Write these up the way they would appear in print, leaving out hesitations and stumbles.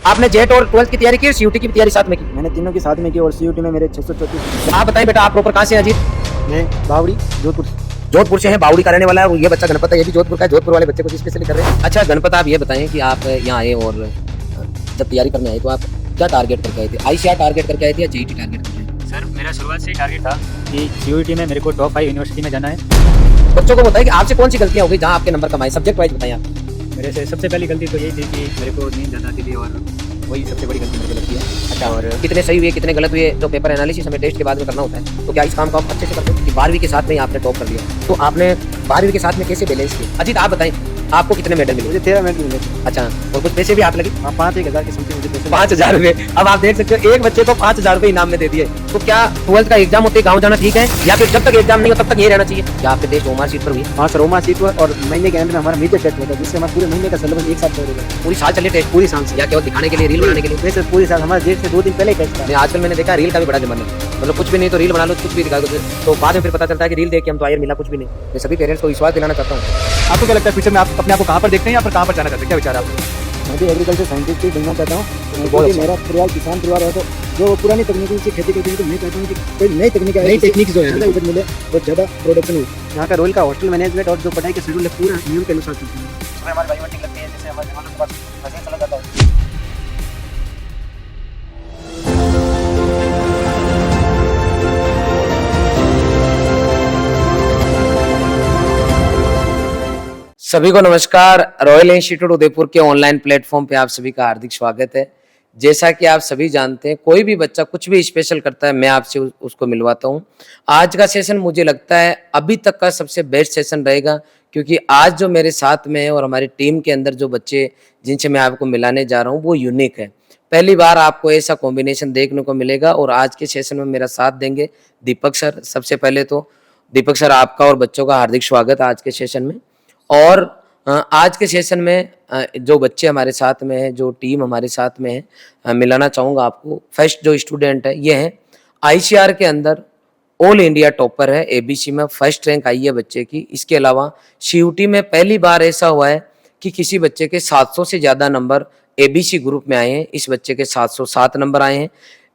आपने जेट और 12th की तैयारी की और सीयूटी की तैयारी साथ में की? मैंने तीनों की साथ में की और सीयूटी में मेरे 634। आप बताइए बेटा, आप प्रॉपर कहाँ से हैं अजीत? मैं बावड़ी जोधपुर। जोधपुर से हैं, बावड़ी का रहने वाला है। और ये बच्चा गणपत है, ये भी जोधपुर का है। जोधपुर वाले बच्चे को स्पेशली कर रहे हैं। अच्छा गणपत, आप ये बताएं कि आप यहाँ आए और जब तैयारी करने आए तो आप क्या टारगेट करके आए थे? आईसीआर टारगेट करके आए थे या जेईटी टारगेट करके आए? सर मेरा शुरुआत से ही टारगेट था कि सीयूईटी में मेरे को टॉप 5 यूनिवर्सिटी में जाना है। बच्चों को बताएं कि आपसे कौन सी गलतियां हो गई जहाँ आपके नंबर कम आए? सब्जेक्ट वाइज बताएं आप। मेरे से सबसे पहली गलती तो यही थी कि मेरे को नींद ज़्यादा आती थी और वही सबसे बड़ी गलती मेरे को लगती है। अच्छा, और कितने सही हुए कितने गलत हुए जो पेपर एनालिसिस हमें टेस्ट के बाद में करना होता है, तो क्या इस काम को आप अच्छे से करते हो? कि 12वीं के साथ में ही आपने टॉप कर लिया, तो आपने 12वीं के साथ में कैसे बैलेंस किया? अजीत आप बताएं, आपको कितने मेडल मिले? मुझे 13 मिनट मिले। अच्छा, और कुछ पैसे भी हाथ लगे? हाँ 5-1 हज़ार की समथिंग मुझे पैसे। 5,000 रुपए। अब आप देख सकते हो एक बच्चे को 5,000 रुपए इनाम में दे दिए। तो क्या 12th का एग्जाम होते गाँव जाना ठीक है, या फिर जब तक एग्जाम नहीं हो तब तक ये रहना चाहिए? क्या आपके देश होमवर्क शीट पर हुई? हाँ सर, रोमा सीट हुआ और महीने के एंड में हमारा मीटर टेस्ट होता है जिससे हमारा पूरे महीने का सिलेबस एक साथ कवर होगा। पूरी साल चले टेस्ट? पूरी साल से। या केवल दिखाने के लिए, रील बनाने के लिए? वैसे पूरी साल हमारा डेट से 2 दिन पहले ही टेस्ट था। नहीं, आजकल मैंने देखा रील का भी बड़ा जमाना है। मतलब कुछ भी नहीं तो रील बना लो, कुछ भी दिखा दो, तो बाद में फिर पता चलता है कि रील देख के हम तो आयर मिला कुछ भी नहीं। मैं सभी पेरेंट्स को विश्वास दिलाना चाहता हूँ। आपको क्या लगता है फ्यूचर में आप अपने आप को कहाँ पर देखते हैं या फिर कहाँ पर जाना चाहते हैं, क्या विचार है आपको? मैं भी एग्रीकल्चर साइंटिस्ट ही बनना चाहता हूँ। बहुत क्योंकि अच्छा। मेरा परिवार किसान परिवार है, तो जो पुरानी तकनीकों से खेती करती है, तो मैं चाहता हूँ कि कोई नई तकनीक आए, नई टेक्निक जो है ज़्यादा उपज मिले और ज़्यादा प्रोडक्शन हो। यहाँ का रोल का हॉस्टल मैनेजमेंट और जो पढ़ाई का शेड्यूल है पूरा नियम के अनुसार चलता है। सुबह हमारी बायोमेट्रिक लगती है, जिससे हमारे जवानों के पास मैसेज चला जाता है। सभी को नमस्कार। रॉयल इंस्टीट्यूट उदयपुर के ऑनलाइन प्लेटफॉर्म पे आप सभी का हार्दिक स्वागत है। जैसा कि आप सभी जानते हैं, कोई भी बच्चा कुछ भी स्पेशल करता है, मैं आपसे उसको मिलवाता हूं। आज का सेशन मुझे लगता है अभी तक का सबसे बेस्ट सेशन रहेगा, क्योंकि आज जो मेरे साथ में है और हमारी टीम के अंदर जो बच्चे जिनसे मैं आपको मिलाने जा रहा हूँ वो यूनिक है। पहली बार आपको ऐसा कॉम्बिनेशन देखने को मिलेगा। और आज के सेशन में मेरा साथ देंगे दीपक सर। सबसे पहले तो दीपक सर, आपका और बच्चों का हार्दिक स्वागत आज के सेशन में। और आज के सेशन में जो बच्चे हमारे साथ में हैं, जो टीम हमारे साथ में है, मिलाना चाहूँगा आपको। फर्स्ट जो स्टूडेंट है ये है आईसीआर के अंदर ऑल इंडिया टॉपर है, एबीसी में फर्स्ट रैंक आई है बच्चे की। इसके अलावा सीयूटी में पहली बार ऐसा हुआ है कि किसी बच्चे के 700 से ज़्यादा नंबर एबीसी ग्रुप में आए हैं। इस बच्चे के 707 नंबर आए हैं।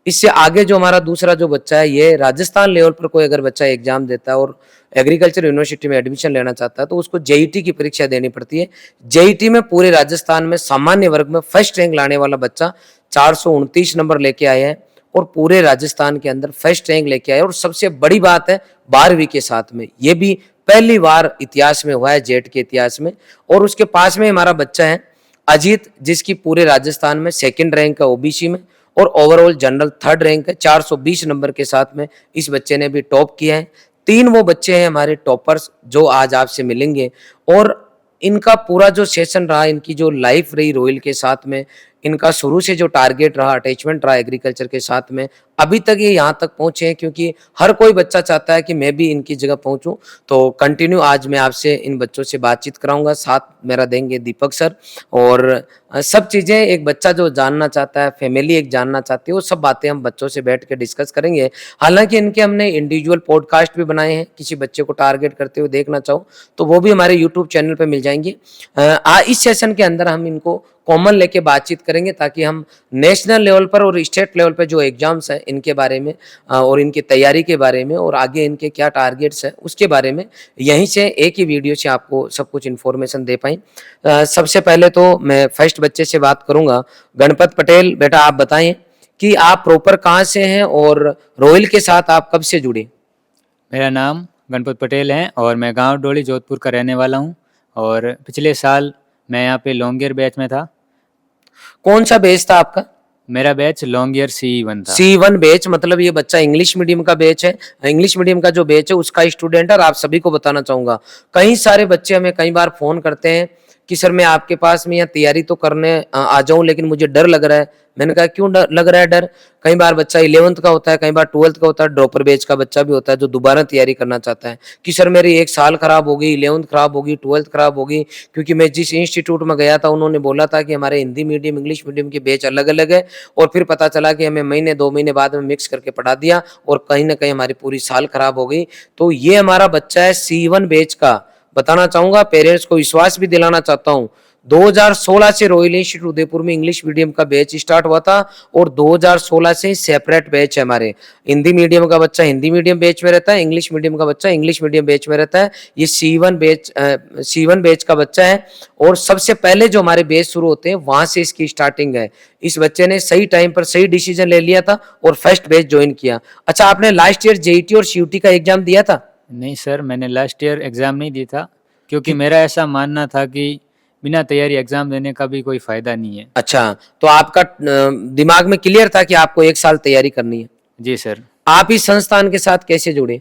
इससे आगे जो हमारा दूसरा जो बच्चा है, ये राजस्थान लेवल पर कोई अगर बच्चा एग्जाम देता है और एग्रीकल्चर यूनिवर्सिटी में एडमिशन लेना चाहता है तो उसको जेईटी की परीक्षा देनी पड़ती है। जेईटी में पूरे राजस्थान में सामान्य वर्ग में फर्स्ट रैंक लाने वाला बच्चा 429 नंबर लेके आया है और पूरे राजस्थान के अंदर फर्स्ट रैंक लेके आया। और सबसे बड़ी बात है 12वीं के साथ में, ये भी पहली बार इतिहास में हुआ है, जेट के इतिहास में। और उसके पास में हमारा बच्चा है अजीत, जिसकी पूरे राजस्थान में सेकंड रैंक है ओबीसी में और ओवरऑल जनरल थर्ड रैंक है। 420 नंबर के साथ में इस बच्चे ने भी टॉप किया है। 3 वो बच्चे हैं हमारे टॉपर्स जो आज आपसे मिलेंगे। और इनका पूरा जो सेशन रहा, इनकी जो लाइफ रही रॉयल के साथ में, इनका शुरू से जो टारगेट रहा, अटैचमेंट रहा एग्रीकल्चर के साथ में, अभी तक ये यहाँ तक पहुंचे हैं। क्योंकि हर कोई बच्चा चाहता है कि मैं भी इनकी जगह पहुंचूं। तो कंटिन्यू आज मैं आपसे इन बच्चों से बातचीत कराऊंगा, साथ मेरा देंगे दीपक सर। और सब चीज़ें एक बच्चा जो जानना चाहता है, फैमिली एक जानना चाहती है, वो सब बातें हम बच्चों से बैठ के डिस्कस करेंगे। हालांकि इनके हमने इंडिविजुअल पॉडकास्ट भी बनाए हैं, किसी बच्चे को टारगेट करते हुए देखना चाहो तो वो भी हमारे यूट्यूब चैनल पर मिल जाएंगे। इस सेशन के अंदर हम इनको कॉमन लेके बातचीत करेंगे ताकि हम नेशनल लेवल पर और स्टेट लेवल पर जो एग्जाम्स हैं इनके बारे में और इनकी तैयारी के बारे में और आगे इनके क्या टारगेट्स हैं उसके बारे में यहीं से एक ही वीडियो से आपको सब कुछ इन्फॉर्मेशन दे पाएं। सबसे पहले तो मैं फर्स्ट बच्चे से बात करूंगा। गणपत पटेल, बेटा आप बताएं कि आप प्रॉपर कहाँ से हैं और रॉयल के साथ आप कब से जुड़े? मेरा नाम गणपत पटेल है और मैं गांव डोली जोधपुर का रहने वाला हूं। और पिछले साल मैं यहाँ पे लॉन्ग ईयर बैच में था। कौन सा बैच था आपका? मेरा बैच लॉन्ग ईयर C1 था। C1 बैच, मतलब ये बच्चा इंग्लिश मीडियम का बैच है। इंग्लिश मीडियम का जो बैच है उसका स्टूडेंट है। और आप सभी को बताना चाहूंगा, कई सारे बच्चे हमें कई बार फोन करते हैं कि सर मैं आपके पास में यहाँ तैयारी तो करने आ जाऊं लेकिन मुझे डर लग रहा है। मैंने कहा क्यों लग रहा है डर? कई बार बच्चा 11th का होता है, कई बार 12th का होता है, ड्रॉपर बैच का बच्चा भी होता है जो दोबारा तैयारी करना चाहता है कि सर मेरी 1 साल खराब हो गई, 11th खराब होगी, 12th खराब होगी। क्योंकि मैं जिस इंस्टीट्यूट में गया था उन्होंने बोला था कि हमारे हिंदी मीडियम इंग्लिश मीडियम के बैच अलग अलग है। और फिर पता चला कि हमें महीने 2 महीने बाद में मिक्स करके पढ़ा दिया और कहीं ना कहीं हमारी पूरी साल खराब हो गई। तो ये हमारा बच्चा है C1 बैच का। बताना चाहूंगा, पेरेंट्स को विश्वास भी दिलाना चाहता हूँ, 2016 से रॉयल इंस्टीट्यूट उदयपुर में इंग्लिश मीडियम का बैच स्टार्ट हुआ था और 2016 से सेपरेट बैच है हमारे। हिंदी मीडियम का बच्चा हिंदी मीडियम बैच में रहता है, इंग्लिश मीडियम का बच्चा इंग्लिश मीडियम बैच में रहता है। ये C1 बैच का बच्चा है और सबसे पहले जो हमारे बैच शुरू होते हैं वहां से इसकी स्टार्टिंग है। इस बच्चे ने सही टाइम पर सही डिसीजन ले लिया था और फर्स्ट बैच ज्वाइन किया। अच्छा, आपने लास्ट ईयर जेईटी और सीयूटी का एग्जाम दिया था? नहीं सर, मैंने लास्ट ईयर एग्ज़ाम नहीं दी था, क्योंकि मेरा ऐसा मानना था कि बिना तैयारी एग्ज़ाम देने का भी कोई फ़ायदा नहीं है। अच्छा, तो आपका दिमाग में क्लियर था कि आपको 1 साल तैयारी करनी है। जी सर। आप इस संस्थान के साथ कैसे जुड़े?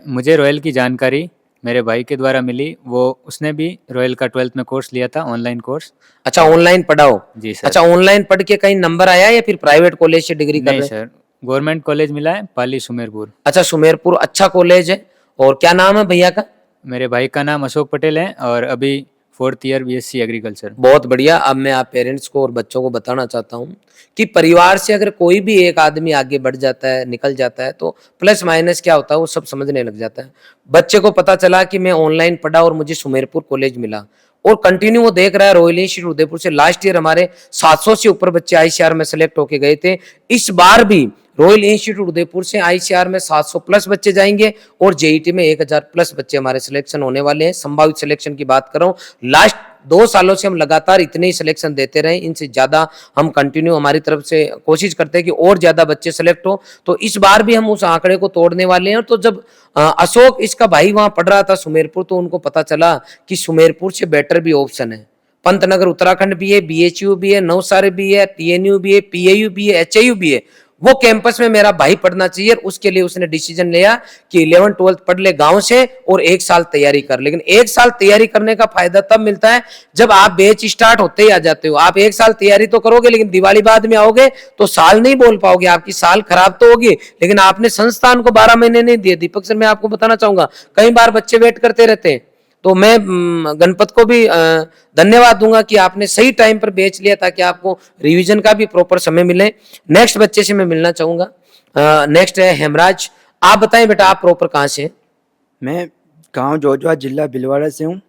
मुझे रॉयल की जानकारी मेरे भाई के द्वारा मिली। उसने भी रॉयल का 12th में कोर्स लिया था, ऑनलाइन कोर्स। अच्छा, ऑनलाइन पढ़ाओ? जी सर। अच्छा, ऑनलाइन पढ़ के कहीं नंबर आया या फिर प्राइवेट कॉलेज से डिग्री कर नहीं रहे? सर, गवर्नमेंट कॉलेज मिला है, पाली सुमेरपुर। अच्छा, सुमेरपुर अच्छा कॉलेज है। और क्या नाम है भैया का? मेरे भाई का नाम अशोक पटेल है और अभी 4th ईयर BSc एग्रीकल्चर। बहुत बढ़िया। अब मैं आप पेरेंट्स को और बच्चों को बताना चाहता हूँ कि परिवार से अगर कोई भी एक आदमी आगे बढ़ जाता है, निकल जाता है, तो प्लस माइनस क्या होता है वो सब समझने लग जाता है। बच्चे को पता चला कि मैं ऑनलाइन पढ़ा और मुझे सुमेरपुर कॉलेज मिला और कंटिन्यू वो देख रहा है रॉयल इंस्टीट्यूट उदयपुर से। लास्ट ईयर हमारे 700 से ऊपर बच्चे ICR में सेलेक्ट होके गए थे। इस बार भी रॉयल इंस्टीट्यूट उदयपुर से ICR में 700 प्लस बच्चे जाएंगे और जेईटी में 1000 प्लस बच्चे हमारे सिलेक्शन होने वाले हैं। संभावित सिलेक्शन की बात कर रहा हूँ। लास्ट 2 सालों से हम लगातार इतने ही सिलेक्शन देते रहे, इनसे ज्यादा हम कंटिन्यू हमारी तरफ से कोशिश करते हैं कि और ज्यादा बच्चे सेलेक्ट हो। तो इस बार भी हम उस आंकड़े को तोड़ने वाले हैं। तो जब अशोक इसका भाई वहां पढ़ रहा था सुमेरपुर, तो उनको पता चला कि सुमेरपुर से बेटर भी ऑप्शन है। पंतनगर उत्तराखंड भी है, BHU भी है, नवसारी भी है, TNU भी है, PAU भी है, HAU भी है। वो कैंपस में मेरा भाई पढ़ना चाहिए। उसके लिए उसने डिसीजन लिया कि 11th 12th पढ़ ले गांव से और 1 साल तैयारी कर। लेकिन 1 साल तैयारी करने का फायदा तब मिलता है जब आप बैच स्टार्ट होते ही आ जाते हो। आप 1 साल तैयारी तो करोगे लेकिन दिवाली बाद में आओगे तो साल नहीं बोल पाओगे, आपकी साल खराब तो होगी। लेकिन आपने संस्थान को 12 महीने नहीं दिए। दीपक सर, मैं आपको बताना चाहूंगा, कई बार बच्चे वेट करते रहते हैं। तो मैं गणपत को भी धन्यवाद दूंगा कि आपने सही टाइम पर बेच लिया ताकि आपको रिवीजन का भी प्रॉपर समय मिले। नेक्स्ट बच्चे से मैं मिलना चाहूंगा। नेक्स्ट है हेमराज। आप बताएं बेटा, आप प्रॉपर कहाँ से हैं? मैं गांव जोजवा, जिला भीलवाड़ा से हूँ।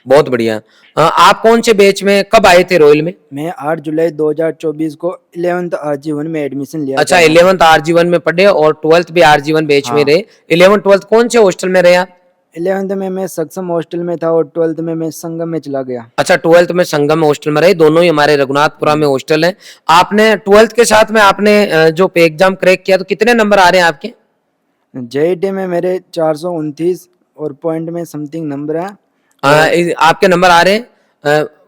बहुत बढ़िया। आप कौन से बैच में कब आए थे रॉयल में? मैं 8 जुलाई 2024 को 11th RG1 में एडमिशन लिया। अच्छा, 11th RG1 में पढ़े और 12th भी RG1 बैच में रहे। 11th 12th कौन से हॉस्टल में रहे आप? 11th में मैं सक्षम हॉस्टल में था और 12th में मैं संगम में चला गया। अच्छा, 12th में संगम हॉस्टल में रहे। दोनों ही हमारे रघुनाथपुरा में हॉस्टल है। आपने 12th के साथ में आपने जो पे एग्जाम क्रैक किया, तो कितने नंबर आ रहे हैं आपके? JET में मेरे 429 और पॉइंट में समथिंग नंबर है। आपके नंबर आ रहे हैं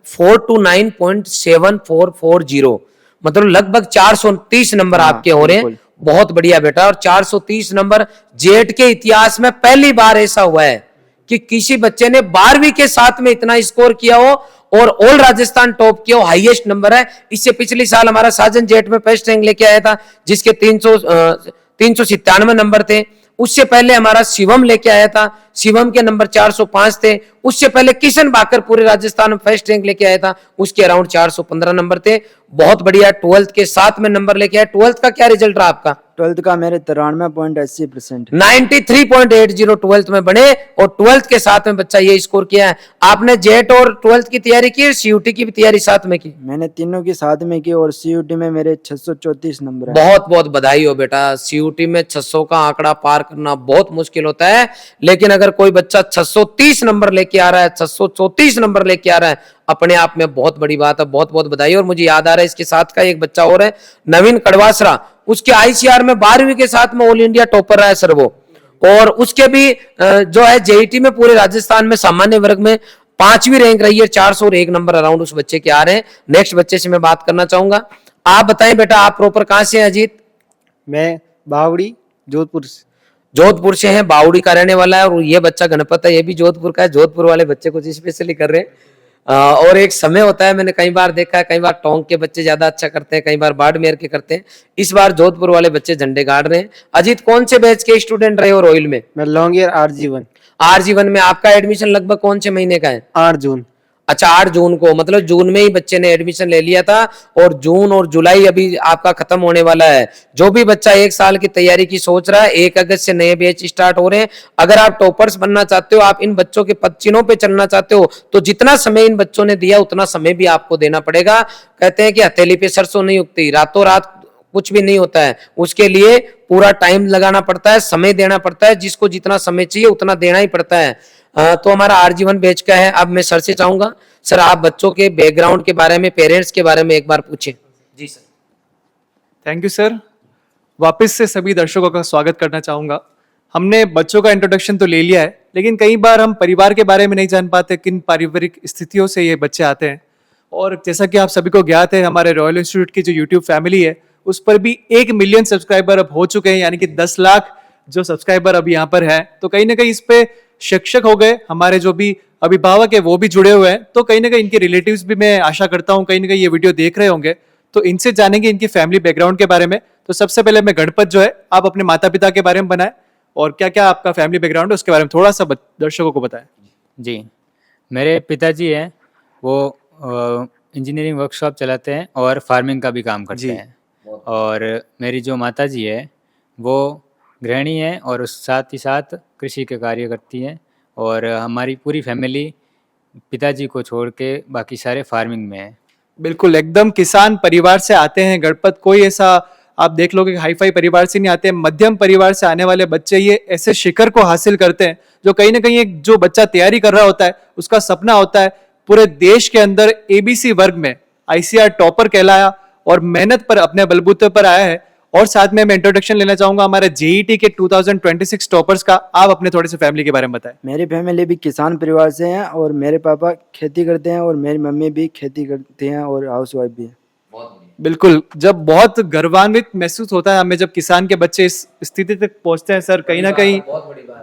429.7440, मतलब लगभग 430 नंबर आपके हो रहे हैं। बहुत बढ़िया बेटा। और 430 नंबर जेट के इतिहास में पहली बार ऐसा हुआ है कि किसी बच्चे ने 12वीं के साथ में इतना स्कोर किया हो और ऑल राजस्थान टॉप किया हो। हाईएस्ट नंबर है। इससे पिछले साल हमारा साजन जेट में फर्स्ट रैंक लेके आया था जिसके 397 नंबर थे। उससे पहले हमारा शिवम लेके आया था, शिवम के नंबर 405 थे। उससे पहले किशन बाकर पूरे राजस्थान में फर्स्ट रैंक लेके आया था, उसके अराउंड 415 नंबर थे। बहुत बढ़िया। 12th के साथ में नंबर लेके आया। 12th का क्या रिजल्ट रहा आपका? 12th का मेरे 93.80%, 93.80 12th में बने और 12th के साथ में बच्चा ये स्कोर किया है। आपने जेट और 12th की तैयारी की, CUT की भी तैयारी साथ में की? मैंने तीनों की साथ में की और CUT में मेरे 634 नंबर है। बहुत बहुत बधाई हो बेटा। CUT में 600 का आंकड़ा पार करना बहुत मुश्किल होता है, लेकिन अगर कोई बच्चा 630 नंबर लेके आ रहा है, 634 नंबर लेके आ रहा है, अपने आप में बहुत बड़ी बात है। बहुत बहुत बधाई। और मुझे याद आ रहा है इसके साथ का एक बच्चा और है, नवीन कड़वासरा। उसके ICR में 12वीं के साथ में ऑल इंडिया टॉपर रहा है सर वो। और उसके भी जो है JET में पूरे राजस्थान में सामान्य वर्ग में 5वीं रैंक रही है। 401 नंबर अराउंड उस बच्चे के आ रहे हैं। नेक्स्ट बच्चे से मैं बात करना चाहूंगा। आप बताएं बेटा, आप प्रॉपर कहां से हैं अजीत? मैं बावड़ी जोधपुर से। जोधपुर से है, बावड़ी का रहने वाला है। और ये बच्चा गणपत है, ये भी जोधपुर का है। जोधपुर वाले बच्चे को स्पेशली कर रहे हैं। और एक समय होता है, मैंने कई बार देखा है, कई बार टोंक के बच्चे ज्यादा अच्छा करते हैं, कई बार बाड़मेर के करते हैं। इस बार जोधपुर वाले बच्चे झंडे गाड़ रहे हैं। अजीत, कौन से बैच के स्टूडेंट रहे हो रॉयल में? मैं लॉन्ग ईयर RG1। RG1 में आपका एडमिशन लगभग कौन से महीने का है? 8 जून। अच्छा 8 जून को, मतलब जून में ही बच्चे ने एडमिशन ले लिया था और जून और जुलाई अभी आपका खत्म होने वाला है। जो भी बच्चा 1 साल की तैयारी की सोच रहा है, 1 अगस्त से नए बैच स्टार्ट हो रहे हैं। अगर आप टॉपर्स बनना चाहते हो, आप इन बच्चों के पद चिन्हों पे चलना चाहते हो, तो जितना समय इन बच्चों ने दिया उतना समय भी आपको देना पड़ेगा। कहते हैं कि हथेली पे सरसों नहीं उगती, रातों रात कुछ भी नहीं होता है, उसके लिए पूरा टाइम लगाना पड़ता है, समय देना पड़ता है, जिसको जितना समय चाहिए उतना देना ही पड़ता है। तो हमारा आरजीवन बैच का है। अब मैं सर से चाहूंगा, सर आप बच्चों के बैकग्राउंड के बारे में, पेरेंट्स के बारे में एक बार पूछें। जी सर। Thank you sir. वापस से सभी दर्शकों का स्वागत करना चाहूँगा। हमने बच्चों का इंट्रोडक्शन तो ले लिया है, लेकिन कई बार हम परिवार के बारे में नहीं जान पाते, किन पारिवारिक स्थितियों से ये बच्चे आते हैं। और जैसा कि आप सभी को ज्ञात है, हमारे रॉयल इंस्टीट्यूट की जो यूट्यूब फैमिली है, उस पर भी 1 मिलियन सब्सक्राइबर अब हो चुके हैं, यानी कि 10 लाख जो सब्सक्राइबर अब यहाँ पर है। तो कहीं ना कहीं इस पे शिक्षक हो गए, हमारे जो भी अभिभावक है वो भी जुड़े हुए हैं। तो कहीं ना कहीं इनके रिलेटिव्स भी, मैं आशा करता हूँ कहीं ना कहीं ये वीडियो देख रहे होंगे, तो इनसे जानेंगे इनकी फैमिली बैकग्राउंड के बारे में। तो सबसे पहले मैं गणपत जो है, आप अपने माता पिता के बारे में बनाएं और क्या क्या आपका फैमिली बैकग्राउंड है उसके बारे में थोड़ा सा दर्शकों को बताएं। जी, मेरे पिताजी हैं वो इंजीनियरिंग वर्कशॉप चलाते हैं और फार्मिंग का भी काम करते जी। हैं। और मेरी जो माताजी है वो गृहिणी है और उस साथ ही साथ कृषि के कार्य करती हैं। और हमारी पूरी फैमिली पिताजी को छोड़ के बाकी सारे फार्मिंग में हैं। बिल्कुल एकदम किसान परिवार से आते हैं गणपत। कोई ऐसा आप देख लोगे हाई फाई परिवार से नहीं आते हैं, मध्यम परिवार से आने वाले बच्चे ये ऐसे शिखर को हासिल करते हैं जो कहीं ना कहीं एक जो बच्चा तैयारी कर रहा होता है उसका सपना होता है पूरे देश के अंदर एबीसी वर्ग में आईसीआर टॉपर कहलाया और मेहनत पर अपने बलबूते पर आया है। और साथ में मैं इंट्रोडक्शन लेना चाहूंगा हमारे जेईटी के 2026 टॉपर्स का। आप अपने थोड़े से फैमिली के बारे में बताएं। मेरी फैमिली भी किसान परिवार से है और मेरे पापा खेती करते हैं और मेरी मम्मी भी खेती करती हैं और हाउस वाइफ भी है। बिल्कुल, जब बहुत गर्वान्वित महसूस होता है हमें जब किसान के बच्चे इस स्थिति तक पहुंचते हैं सर। कहीं ना कहीं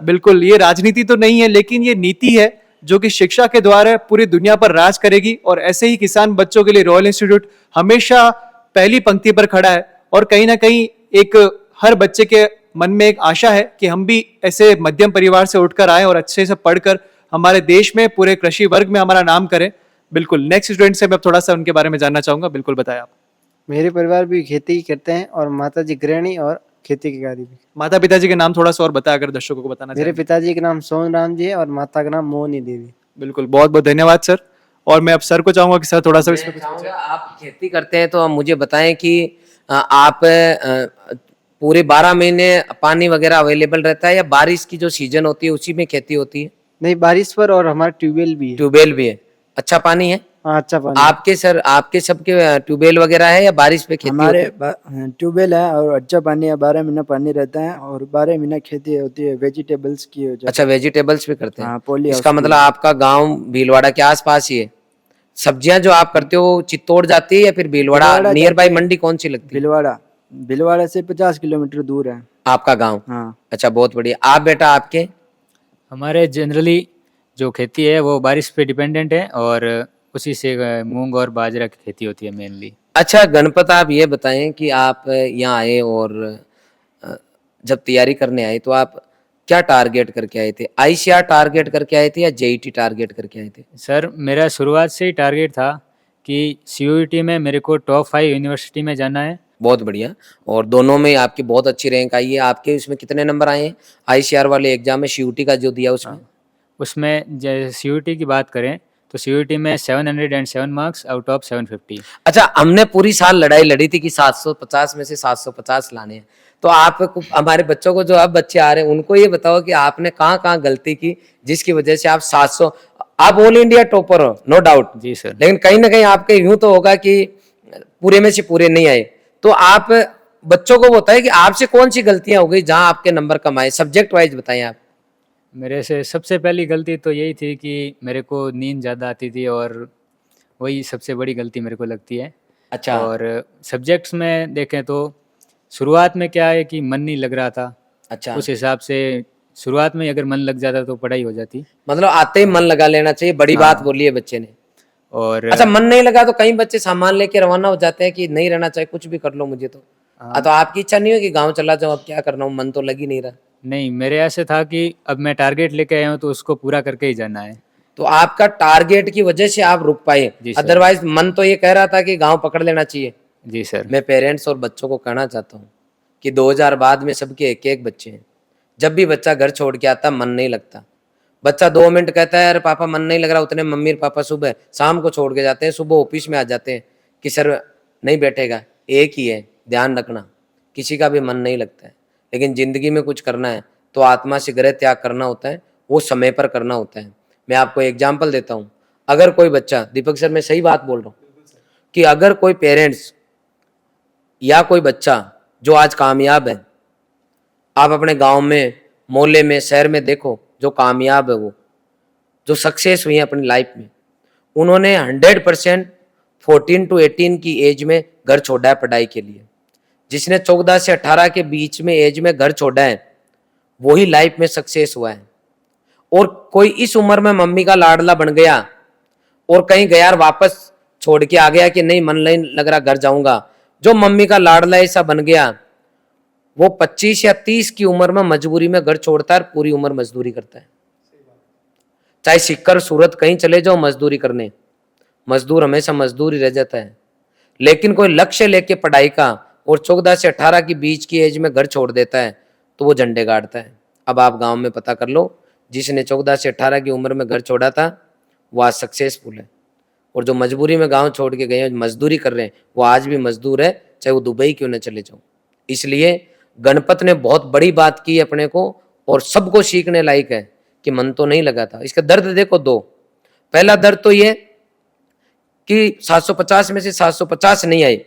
बिल्कुल ये राजनीति तो नहीं है, लेकिन ये नीति है जो कि शिक्षा के द्वारा पूरी दुनिया पर राज करेगी। और ऐसे ही किसान बच्चों के लिए रॉयल इंस्टीट्यूट हमेशा पहली पंक्ति पर खड़ा है। और कहीं ना कहीं एक हर बच्चे के मन में एक आशा है कि हम भी ऐसे मध्यम परिवार से उठकर आए और अच्छे से पढ़कर हमारे देश में पूरे कृषि वर्ग में हमारा नाम करें। बिल्कुल, नेक्स्ट स्टूडेंट से मैं थोड़ा सा उनके बारे में जानना चाहूंगा। बिल्कुल बताएं आप। मेरे परिवार भी खेती करते हैं और माता जी गृहिणी और खेती के कार्य भी। माता पिताजी के नाम थोड़ा सा और बताया अगर दर्शकों को बताना मेरे चाहें। पिताजी का नाम सोन राम जी है और माता का नाम मोहनी देवी। बिल्कुल, बहुत बहुत धन्यवाद सर। और मैं अब सर को चाहूंगा कि सर थोड़ा सा इसमें मैं चाहूंगा आप खेती करते हैं तो मुझे बताएं कि आप पूरे 12 महीने पानी वगैरह अवेलेबल रहता है या बारिश की जो सीजन होती है उसी में खेती होती है? नहीं, बारिश पर और हमारा ट्यूबवेल भी है। ट्यूबवेल भी है, अच्छा पानी है? हाँ, अच्छा पानी। आपके सर, आपके सबके ट्यूबवेल वगैरह है या बारिश पे खेती हमारे होती है? ट्यूबवेल है और अच्छा पानी है, 12 महीना पानी रहता है और 12 महीना खेती होती है, वेजिटेबल्स की हो जाती अच्छा, वेजिटेबल्स पे करते हैं। हाँ, पॉली इसका हाउस मतलब आपका गांव भीलवाड़ा के आसपास ही है। सब्जियां जो आप करते हो चित्तौड़ जाती है या फिर भीलवाड़ा? भीलवाड़ा नियर बाई जाती है। मंडी कौन सी लगती है? भिलवाड़ा से 50 किलोमीटर दूर है। आपका गांव? हाँ। अच्छा, बहुत बढ़िया। आप बेटा, आपके? हमारे जनरली जो खेती है वो बारिश पे डिपेंडेंट है और उसी से मूंग और बाजरा की खेती होती है मेनली। अच्छा गणपत, आप ये बताएं कि आप यहाँ आए और जब तैयारी करने आए तो आप क्या टारगेट करके आए थे? आईसीआर टारगेट करके आए थे या जेईटी टारगेट करके आए थे? सर मेरा शुरुआत से ही टारगेट था कि सीयूईटी में मेरे को टॉप 5 यूनिवर्सिटी में जाना है। बहुत बढ़िया। और दोनों में आपकी बहुत अच्छी रैंक आई है। आपके उसमें कितने नंबर आए हैं आईसीआर वाले एग्जाम में, सीयूटी का जो दिया उसमें? उसमें सीयूईटी की बात करें तो सीयूईटी में 707 मार्क्स आउट ऑफ 750। अच्छा, हमने पूरी साल लड़ाई लड़ी थी कि 750 में से 750 लाने हैं। तो आप हमारे बच्चों को, जो अब बच्चे आ रहे हैं, उनको ये बताओ कि आपने कहाँ कहाँ गलती की जिसकी वजह से आप 700, आप ऑल इंडिया टॉपर हो नो डाउट। जी सर। लेकिन कहीं ना कहीं आपके यूं तो होगा कि पूरे में से पूरे नहीं आए। तो आप बच्चों को बताएं कि आपसे कौन सी गलतियां हो गई जहां आपके नंबर कम आए, सब्जेक्ट वाइज बताएं आप। मेरे से सबसे पहली गलती तो यही थी कि मेरे को नींद ज़्यादा आती थी और वही सबसे बड़ी गलती मेरे को लगती है। अच्छा। और सब्जेक्ट्स में देखें तो शुरुआत में क्या है कि मन नहीं लग रहा था। अच्छा, उस हिसाब से शुरुआत में अगर मन लग जाता तो पढ़ाई हो जाती। मतलब आते ही मन लगा लेना चाहिए, बड़ी बात बोली है बच्चे ने। और अच्छा, मन नहीं लगा तो कई बच्चे सामान लेके रवाना हो जाते हैं कि नहीं रहना चाहिए, कुछ भी कर लो मुझे तो। तो आपकी इच्छा नहीं हो कि गांव चला जाऊं, अब क्या करना हूं, मन तो लग ही नहीं रहा? नहीं, मेरे ऐसे था कि अब मैं टारगेट लेके आया हूँ तो उसको पूरा करके ही जाना है। तो आपका टारगेट की वजह से आप रुक पाए, जी सर। अदरवाइज मन तो ये कह रहा था कि गांव पकड़ लेना चाहिए। जी सर। मैं पेरेंट्स और बच्चों को कहना चाहता हूँ कि 2000 बाद में सबके एक एक बच्चे हैं। जब भी बच्चा घर छोड़ के आता मन नहीं लगता, बच्चा 2 मिनट कहता है अरे पापा मन नहीं लग रहा, उतने मम्मी और पापा सुबह शाम को छोड़ के जाते हैं, सुबह ऑफिस में आ जाते हैं कि सर नहीं बैठेगा। एक ही है, ध्यान रखना, किसी का भी मन नहीं लगता है, लेकिन जिंदगी में कुछ करना है तो आत्मा से गृह त्याग करना होता है, वो समय पर करना होता है। मैं आपको एग्जाम्पल देता हूँ, अगर कोई बच्चा, दीपक सर मैं सही बात बोल रहा हूँ, कि अगर कोई पेरेंट्स या कोई बच्चा जो आज कामयाब है, आप अपने गांव में, मोहल्ले में, शहर में देखो, जो कामयाब है, वो जो सक्सेस हुई है अपनी लाइफ में, उन्होंने 100% 14 to 18 की एज में घर छोड़ा है पढ़ाई के लिए। जिसने 14 से 18 के बीच में एज में घर छोड़ा है वही लाइफ में सक्सेस हुआ है। और कोई इस उम्र में मम्मी का लाडला बन गया और कहीं गया और वापस छोड़ के आ गया कि नहीं मन नहीं लग रहा घर जाऊंगा, जो मम्मी का लाडला ऐसा बन गया वो 25 या 30 की उम्र में मजबूरी में घर छोड़ता है और पूरी उम्र मजदूरी करता है। चाहे सिक्कर सूरत कहीं चले जाओ मजदूरी करने, मजदूर हमेशा मजदूर ही रह जाता है। लेकिन कोई लक्ष्य लेके पढ़ाई का और 14 से 18 की बीच की एज में घर छोड़ देता है तो वो झंडे गाड़ता है। अब आप गांव में पता कर लो, जिसने 14 से 18 की उम्र में घर छोड़ा था वो आज सक्सेसफुल है, और जो मजबूरी में गांव छोड़ के गए मजदूरी कर रहे हैं वो आज भी मजदूर है, चाहे वो दुबई क्यों न चले जाओ। इसलिए गणपत ने बहुत बड़ी बात की अपने को और सबको सीखने लायक है कि मन तो नहीं लगा था। इसका दर्द देखो दो, पहला दर्द तो ये कि 750 में से 750 नहीं आए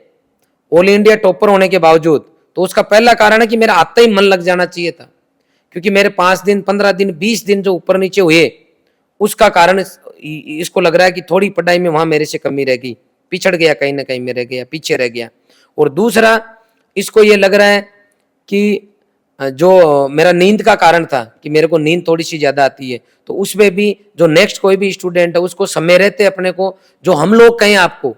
ऑल इंडिया टॉपर होने के बावजूद, तो उसका पहला कारण है कि मेरा आता ही मन लग जाना चाहिए था, क्योंकि मेरे 5 दिन 15 दिन 20 दिन जो ऊपर नीचे हुए उसका कारण इसको लग रहा है कि थोड़ी पढ़ाई में वहां मेरे से कमी रह गई, पिछड़ गया, कहीं ना कहीं में रह गया, पीछे रह गया। और दूसरा इसको ये लग रहा है कि जो मेरा नींद का कारण था कि मेरे को नींद थोड़ी सी ज्यादा आती है, तो उसमें भी जो नेक्स्ट कोई भी स्टूडेंट है उसको समय रहते अपने को, जो हम लोग कहें आपको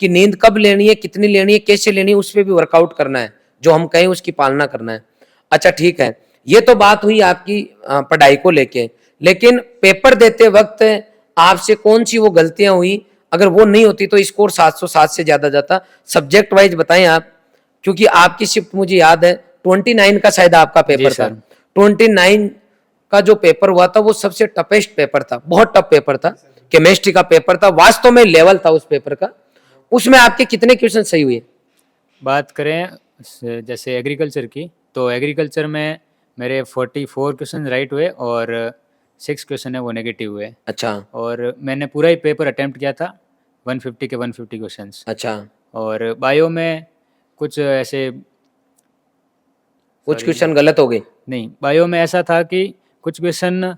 कि नींद कब लेनी है, कितनी लेनी है, कैसे लेनी है, उस पर भी वर्कआउट करना है, जो हम कहें उसकी पालना करना है। अच्छा ठीक है, ये तो बात हुई आपकी पढ़ाई को लेके, लेकिन पेपर देते वक्त आपसे कौन सी वो गलतियां हुई, अगर वो नहीं होती तो स्कोर 707 से ज्यादा जाता। सब्जेक्ट वाइज बताएं आप, क्योंकि आपकी शिफ्ट मुझे याद है 29 का शायद आपका पेपर था। 29 का जो पेपर हुआ था वो सबसे टफेस्ट पेपर था, बहुत टफ पेपर था, केमिस्ट्री का पेपर था, वास्तव में लेवल था उस पेपर का। उसमें आपके कितने क्वेश्चन सही हुए? बात करें जैसे एग्रीकल्चर की, तो एग्रीकल्चर में मेरे 44 क्वेश्चन राइट हुए और 6 क्वेश्चन है वो नेगेटिव हुए। अच्छा और मैंने पूरा ही पेपर अटेम्प्ट किया था, 150 के 150 क्वेश्चंस। अच्छा, और बायो में कुछ ऐसे कुछ क्वेश्चन गलत हो गए? नहीं, बायो में ऐसा था कि कुछ क्वेश्चन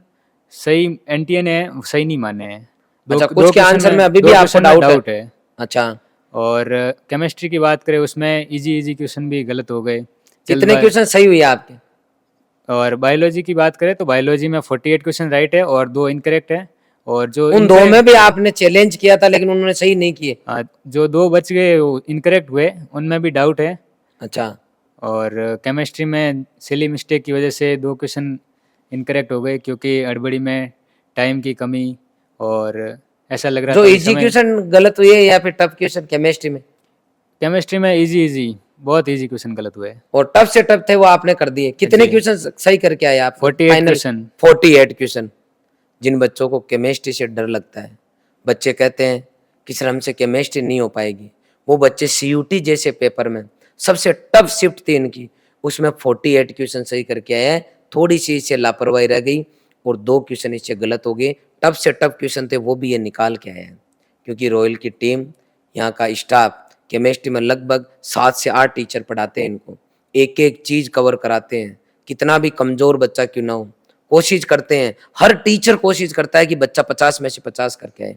सही एनटीए ने सही नहीं माने हैं। अच्छा, कुछ के आंसर में अभी भी आपको डाउट है? अच्छा, और केमिस्ट्री की बात करें उसमें इजी क्वेश्चन भी गलत हो गए। कितने क्वेश्चन सही हुए आपके? और बायोलॉजी की बात करें तो बायोलॉजी में 48 क्वेश्चन राइट है और 2 इनकरेक्ट है। और जो उन दो में भी आपने चैलेंज किया था लेकिन उन्होंने सही नहीं किए? जो 2 बच गए वो इनकरेक्ट हुए, उनमें भी डाउट है। अच्छा, और केमिस्ट्री में सिली मिस्टेक की वजह से 2 क्वेश्चन इनकरेक्ट हो गए, क्योंकि हड़बड़ी में टाइम की कमी, और ऐसा लग रहा जो था इजी क्वेश्चन गलत हुए या फिर टफ क्वेश्चन केमिस्ट्री में? केमिस्ट्री में इजी बहुत इजी क्वेश्चन गलत हुए और टफ से टफ थे वो आपने कर दिए। कितने जी। क्वेश्चन सही करके आए आप? 48 क्वेश्चन। 48 क्वेश्चन। जिन बच्चों को केमिस्ट्री से डर लगता है, बच्चे कहते हैं कि सर हमसे केमिस्ट्री नहीं हो पाएगी, वो बच्चे सीयूटी जैसे पेपर में सबसे टफ शिफ्ट थी इनकी, उसमें 48 क्वेश्चन सही करके आए हैं। थोड़ी सी इससे लापरवाही रह गई और 2 क्वेश्चन इससे गलत हो गए। टफ से टफ क्वेश्चन थे वो भी ये निकाल के आए हैं, क्योंकि रॉयल की टीम, यहाँ का स्टाफ केमिस्ट्री में लगभग 7 से 8 टीचर पढ़ाते हैं इनको, एक एक चीज कवर कराते हैं। कितना भी कमजोर बच्चा क्यों ना हो, कोशिश करते हैं, हर टीचर कोशिश करता है कि बच्चा 50 में से 50 करके आए।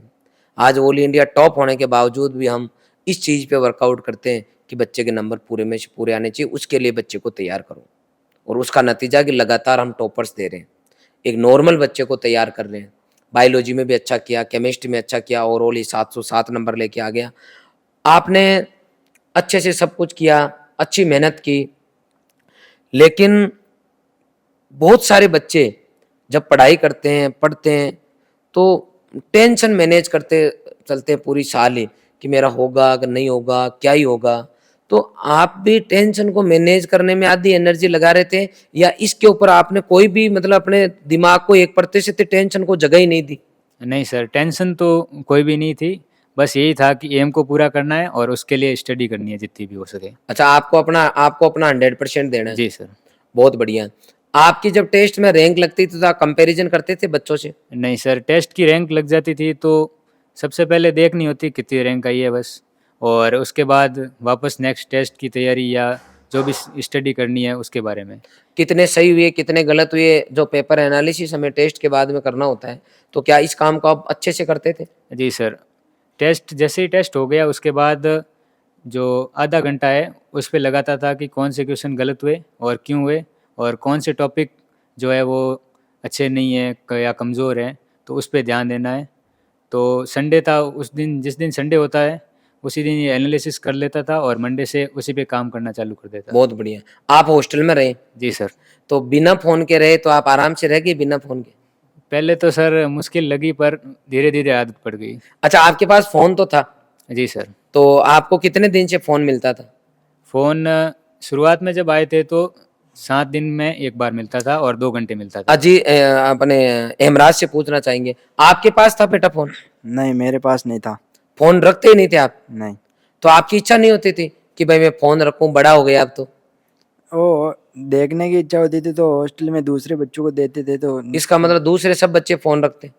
आज ऑल इंडिया टॉप होने के बावजूद भी हम इस चीज पे वर्कआउट करते हैं कि बच्चे के नंबर पूरे में से पूरे आने चाहिए, उसके लिए बच्चे को तैयार करो। और उसका नतीजा कि लगातार हम टॉपर्स दे रहे हैं, एक नॉर्मल बच्चे को तैयार कर रहे हैं। बायोलॉजी में भी अच्छा किया, केमिस्ट्री में अच्छा किया, ओवरऑल 707 नंबर लेके आ गया। आपने अच्छे से सब कुछ किया, अच्छी मेहनत की, लेकिन बहुत सारे बच्चे जब पढ़ाई करते हैं, पढ़ते हैं, तो टेंशन मैनेज करते चलते हैं पूरी साल ही कि मेरा होगा अगर नहीं होगा क्या ही होगा। तो आप भी टेंशन को मैनेज करने में आधी एनर्जी लगा रहे थे या इसके ऊपर आपने कोई भी मतलब अपने दिमाग को 1% टेंशन को जगह ही नहीं दी? नहीं सर, टेंशन तो कोई भी नहीं थी, बस यही था कि एम को पूरा करना है और उसके लिए स्टडी करनी है जितनी भी हो सके। अच्छा, आपको अपना 100% देना है। जी सर। बहुत बढ़िया। आपकी जब टेस्ट में रैंक लगती थी तो आप कंपैरिजन करते थे बच्चों से? नहीं सर, टेस्ट की रैंक लग जाती थी तो सबसे पहले देखनी होती कितनी रैंक आई है बस, और उसके बाद वापस नेक्स्ट टेस्ट की तैयारी या जो भी स्टडी करनी है उसके बारे में। कितने सही हुए कितने गलत हुए जो पेपर एनालिसिस हमें टेस्ट के बाद में करना होता है, तो क्या इस काम को आप अच्छे से करते थे? जी सर, टेस्ट जैसे ही टेस्ट हो गया उसके बाद जो आधा घंटा है उस पे लगाता था कि कौन से क्वेश्चन गलत हुए और क्यों हुए, और कौन से टॉपिक जो है वो अच्छे नहीं है या कमज़ोर हैं, तो उस पे ध्यान देना है। तो संडे था उस दिन, जिस दिन संडे होता है उसी दिन ये एनालिसिस कर लेता था और मंडे से उसी पे काम करना चालू कर देता। बहुत बढ़िया। आप हॉस्टल में रहे? जी सर। तो बिना फोन के रहे तो आप आराम से रह गए बिना फोन के? पहले तो सर मुश्किल लगी पर धीरे धीरे आदत पड़ गई। अच्छा, आपके पास फोन तो था? जी सर। तो आपको कितने दिन से फोन मिलता था? फ़ोन शुरुआत में जब आए थे तो 7 दिन में एक बार मिलता था और 2 घंटे मिलता था। अजी अपने हेमराज से पूछना चाहेंगे, आपके पास था बेटा फोन? नहीं, मेरे पास नहीं था। फोन रखते ही नहीं थे आप? नहीं। तो आपकी इच्छा नहीं होती थी कि भाई मैं फोन रखूं, बड़ा हो गया अब तो? ओ, देखने की इच्छा होती थी तो हॉस्टल में दूसरे बच्चों को देते थे तो इसका मतलब दूसरे सब बच्चे फोन रखते?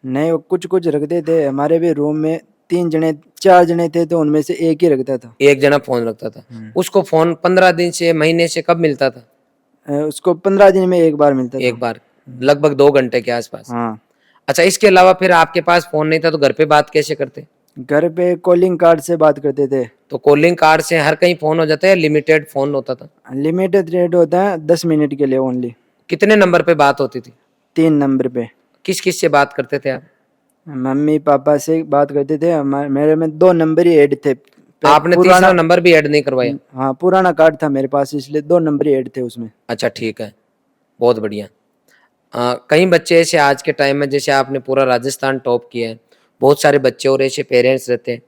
नहीं, वो कुछ कुछ रखते थे। हमारे भी रूम में 3 जने 4 जने थे तो उनमें से एक ही रखता था। एक जना फोन रखता था। उसको फोन 15 दिन से महीने से कब मिलता था? उसको 15 दिन में एक बार मिलता था। एक बार, लगभग 2 घंटे के आसपास। हाँ। अच्छा, इसके अलावा फिर आपके पास फोन नहीं था तो घर पे बात कैसे करते? घर पे कॉलिंग कार्ड से बात करते थे। तो कॉलिंग कार्ड से हर कहीं फोन हो जाता है, लिमिटेड फोन होता था? लिमिटेड रेट होता है 10 मिनट के लिए ओनली। कितने नंबर पे बात होती थी? 3 नंबर पे। किस किस से बात करते थे आप? मम्मी पापा से बात करते थे। मेरे में 2 नंबर ही ऐड थे। आपने तीसरा नंबर भी ऐड नहीं करवाया? हाँ, पुराना कार्ड था मेरे पास इसलिए 2 नंबर ही ऐड थे उसमें। अच्छा, ठीक है, बहुत बढ़िया। कई बच्चे ऐसे आज के टाइम में, जैसे आपने पूरा राजस्थान टॉप किया है, बहुत सारे बच्चे और ऐसे पेरेंट्स रहते हैं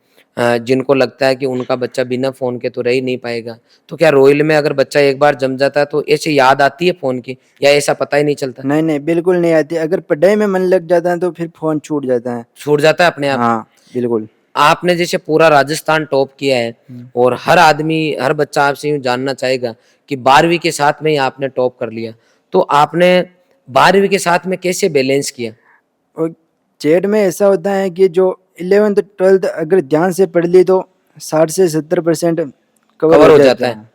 जिनको लगता है कि उनका बच्चा बिना फ़ोन के तो रह ही नहीं पाएगा। तो क्या रोइल में अगर बच्चा एक बार जम जाता है तो ऐसे याद आती है फ़ोन की, या ऐसा पता ही नहीं चलता? नहीं नहीं, बिल्कुल नहीं आती। अगर पढ़ाई में मन लग जाता है तो फिर फोन छूट जाता है। छूट जाता है अपने आप? हाँ बिल्कुल। आपने जैसे पूरा राजस्थान टॉप किया है और हर आदमी, हर बच्चा आपसे यूँ जानना चाहेगा कि 12वीं के साथ में ही आपने टॉप कर लिया, तो आपने 12वीं के साथ में कैसे बैलेंस किया? और जेड में ऐसा होता है कि जो 11th 12th अगर ध्यान से पढ़ ली तो 60 से 70% कवर हो जाता है।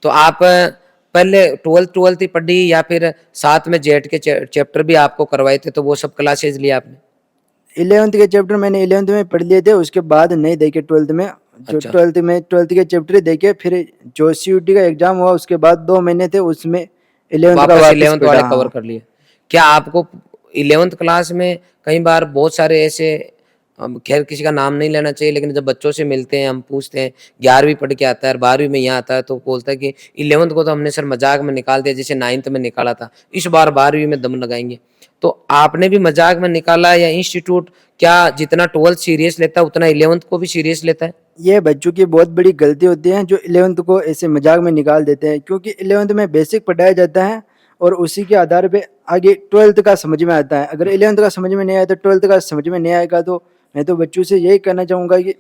तो आप पहले 12th ही पढ़ी या फिर साथ में जेड के चैप्टर भी आपको करवाए थे तो वो सब क्लासेज लिया आपने? 11th के चैप्टर मैंने 11th में पढ़ लिए थे, उसके बाद नहीं देखे 12th में। जो अच्छा। 12th के चैप्टर देखे, फिर जो CUT का एग्जाम हुआ उसके बाद 2 महीने थे उसमें 11th का वापस वापस 11th पढ़ा। वाले कवर कर लिए। क्या आपको 11th क्लास में कई बार बहुत सारे ऐसे, खैर किसी का नाम नहीं लेना चाहिए, लेकिन जब बच्चों से मिलते हैं हम पूछते हैं 11वीं पढ़ के आता है और 12वीं में यहाँ आता है तो बोलता है कि 11th को तो हमने सर मजाक में निकाल दिया जैसे 9th में निकाला था, इस बार 12वीं में दम लगाएंगे। तो आपने भी मजाक में निकाला या इंस्टीट्यूट क्या जितना 12th सीरियस लेता है उतना 11th को भी सीरियस लेता है? ये बच्चों की बहुत बड़ी गलती होती है जो 11th को ऐसे मजाक में निकाल देते हैं, क्योंकि 11th में बेसिक पढ़ाया जाता है और उसी के आधार पे आगे 12th का समझ में आता है। अगर 11th का समझ में नहीं आया तो 12th का समझ में नहीं आएगा। तो मैं तो बच्चों से यही कहना चाहूँगा कि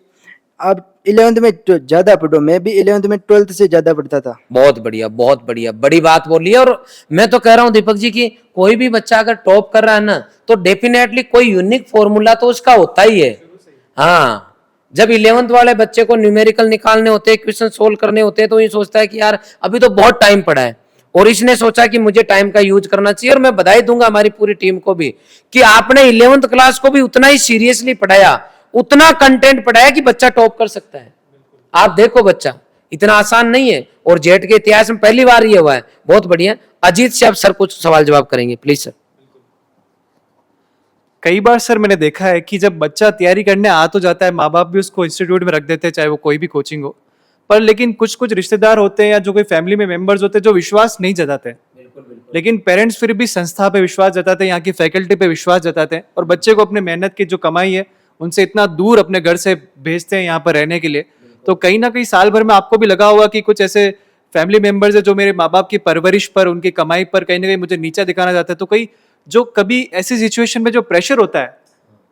आप 11th में ज़्यादा पढ़ो। मैं भी 11th में 12th से ज़्यादा पढ़ता था। बहुत बढ़िया, बहुत बढ़िया, बड़ी बात बोली है। और मैं तो कह रहा हूँ दीपक जी की कोई भी बच्चा अगर टॉप कर रहा है ना तो डेफिनेटली कोई यूनिक फॉर्मूला तो उसका होता ही है। हाँ, जब 11th वाले बच्चे को न्यूमेरिकल निकालने होते हैं, क्वेश्चन सोल्व करने होते हैं, तो ये सोचता है कि यार अभी तो बहुत टाइम पड़ा है, और इसने सोचा कि मुझे टाइम का यूज करना चाहिए। और मैं बधाई दूंगा हमारी पूरी टीम को भी कि आपने 11th क्लास को भी उतना ही सीरियसली पढ़ाया, उतना कंटेंट पढ़ाया कि बच्चा टॉप कर सकता है। आप देखो बच्चा इतना आसान नहीं है, और जेट के इतिहास में पहली बार ये हुआ है। बहुत बढ़िया। अजीत से अब सर कुछ सवाल जवाब करेंगे, प्लीज सर। कई बार सर मैंने देखा है कि जब बच्चा तैयारी करने आ तो जाता है, माँ बाप भी उसको इंस्टीट्यूट में रख देते हैं, चाहे वो कोई भी कोचिंग हो, पर लेकिन कुछ कुछ रिश्तेदार होते हैं या जो कोई फैमिली में मेंबर्स होते हैं जो विश्वास नहीं जताते। लेकिन पेरेंट्स फिर भी संस्था पे विश्वास जताते हैं, यहाँ की फैकल्टी पे विश्वास जताते हैं और बच्चे को अपने मेहनत की जो कमाई है उनसे इतना दूर अपने घर से भेजते हैं यहाँ पर रहने के लिए। तो कहीं ना कहीं साल भर में आपको भी लगा होगा कि कुछ ऐसे फैमिली मेंबर्स है जो मेरे माँ बाप की परवरिश पर, उनकी कमाई पर कहीं ना कहीं मुझे नीचा दिखाना चाहते हैं। तो कहीं जो कभी ऐसी सिचुएशन में जो प्रेशर होता है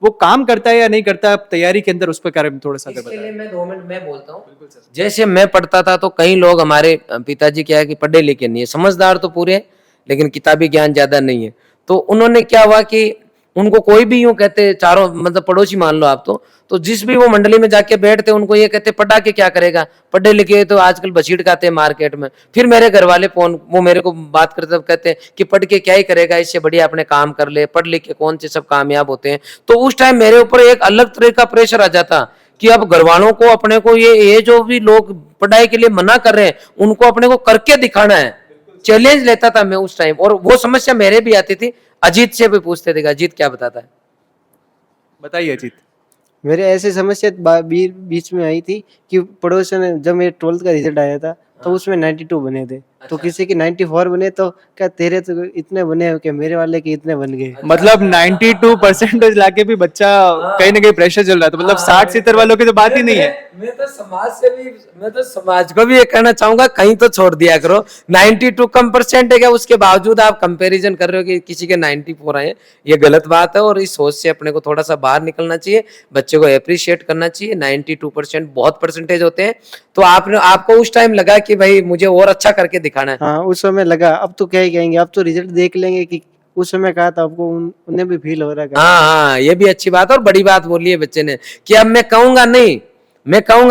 वो काम करता है या नहीं करता है तैयारी के अंदर, उस पर कार्य में थोड़ा सा अगर इसके बताएं। लिए मैं 2 मिनट में बोलता हूँ। जैसे मैं पढ़ता था तो कई लोग हमारे पिताजी क्या है कि पढ़े लिखे नहीं है, समझदार तो पूरे हैं, लेकिन किताबी ज्ञान ज्यादा नहीं है। तो उन्होंने क्या हुआ कि उनको कोई भी यूं कहते, चारों मतलब पड़ोसी मान लो आप, तो जिस भी वो मंडली में जाके बैठते उनको ये कहते पढ़ा के क्या करेगा, पढ़े लिखे तो आजकल बसीट खाते हैं मार्केट में। फिर मेरे घर वाले फोन वो मेरे को बात करते कहते हैं कि पढ़ के क्या ही करेगा, इससे बढ़िया अपने काम कर ले, पढ़ लिख के कौन से सब कामयाब होते हैं। तो उस टाइम मेरे ऊपर एक अलग तरह का प्रेशर आ जाता कि अब घर वालों को अपने को ये जो भी लोग पढ़ाई के लिए मना कर रहे हैं उनको अपने को करके दिखाना है, चैलेंज लेता था मैं उस टाइम। और वो समस्या मेरे भी आती थी, अजीत से भी पूछते थे अजीत क्या बताता है। बताइए अजीत। मेरे ऐसी समस्या बीच में आई थी कि पड़ोसियों ने, जब मेरे 12th का रिजल्ट आया था तो उसमें 92 बने थे, तो किसी की 94 बने, तो क्या तेरे तो इतने बने हो कि मेरे वाले के इतने बन गए। मतलब 92% लाके भी बच्चा कहीं ना कहीं प्रेशर चल रहा था, मतलब 60-70 वालों की तो बात ही नहीं है। मैं तो समाज से भी, मैं तो समाज को भी ये कहना चाहूंगा कहीं तो छोड़ दिया करो। 92 कम परसेंट है क्या, उसके बावजूद आप कंपैरिजन कर रहे हो कि किसी के 94 आए, ये गलत बात है। और इस सोच से अपने को थोड़ा सा बाहर निकलना चाहिए, बच्चे को अप्रिशिएट करना चाहिए। 92% बहुत परसेंटेज होते हैं। तो आपको उस टाइम लगा कि भाई मुझे और अच्छा करके दिखाना है। हाँ, उस समय लगा, अब तो क्या ही कहेंगे, अब तो रिजल्ट देख लेंगे कि उस समय कहा था आपको, उन्हें भी फील हो रहा है। हाँ, ये भी अच्छी बात और बड़ी बात बोली है बच्चे ने कि अब मैं कहूंगा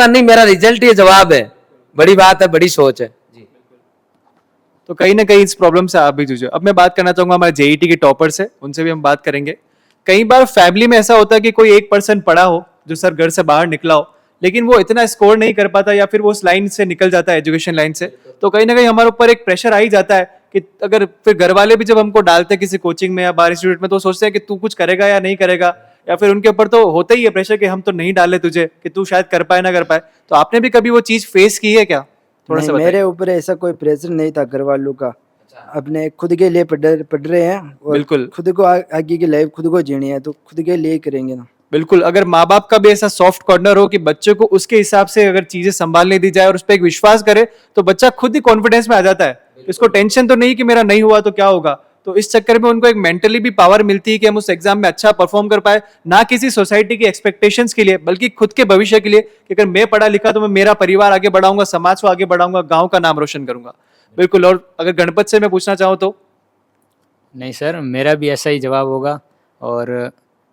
नहीं, मेरा रिजल्ट ये जवाब है। बड़ी बात है, बड़ी सोच है जी। तो कहीं ना कहीं इस प्रॉब्लम से आप भी जूझे। अब मैं बात करना चाहूंगा हमारे जेईटी के टॉपर से, उनसे भी हम बात करेंगे। कई बार फैमिली में ऐसा होता है कि कोई एक पर्सन पढ़ा हो जो सर घर से बाहर निकला हो, लेकिन वो इतना स्कोर नहीं कर पाता या फिर वो उस लाइन से निकल जाता है, एजुकेशन लाइन से। तो कहीं ना कहीं हमारे ऊपर एक प्रेशर आ ही जाता है कि अगर फिर घर वाले भी जब हमको डालते हैं किसी कोचिंग में या बाहर इंस्टीट्यूट में, तो सोचते हैं कि तू कुछ करेगा या नहीं करेगा, या फिर उनके ऊपर तो होता ही है प्रेशर कि हम तो नहीं डाले तुझे, कि तू शायद कर पाए ना कर पाए। तो आपने भी कभी वो चीज फेस की है क्या, थोड़ा सा नहीं, मेरे ऊपर ऐसा कोई प्रेशर नहीं था घर वालों का। अपने खुद के लिए पढ़ रहे हैं और बिल्कुल खुद को आगे की लाइफ खुद को जीनी है, तो खुद के लिए करेंगे ना। बिल्कुल। अगर माँ बाप का भी ऐसा सॉफ्ट कॉर्नर हो कि बच्चे को उसके हिसाब से अगर चीजें संभालने दी जाए और उस पर एक विश्वास करे, तो बच्चा खुद ही कॉन्फिडेंस में आ जाता है। इसको टेंशन तो नहीं कि मेरा नहीं हुआ तो क्या होगा। तो इस चक्कर में उनको एक मेंटली भी पावर मिलती है कि हम उस एग्जाम में अच्छा परफॉर्म कर पाए, ना किसी सोसाइटी की एक्सपेक्टेशंस के लिए, बल्कि खुद के भविष्य के लिए कि अगर मैं पढ़ा लिखा तो मैं मेरा परिवार आगे बढ़ाऊंगा, समाज को आगे बढ़ाऊंगा, गांव का नाम रोशन करूंगा। बिल्कुल। और अगर गणपत से मैं पूछना चाहूँ तो? नहीं सर, मेरा भी ऐसा ही जवाब होगा। और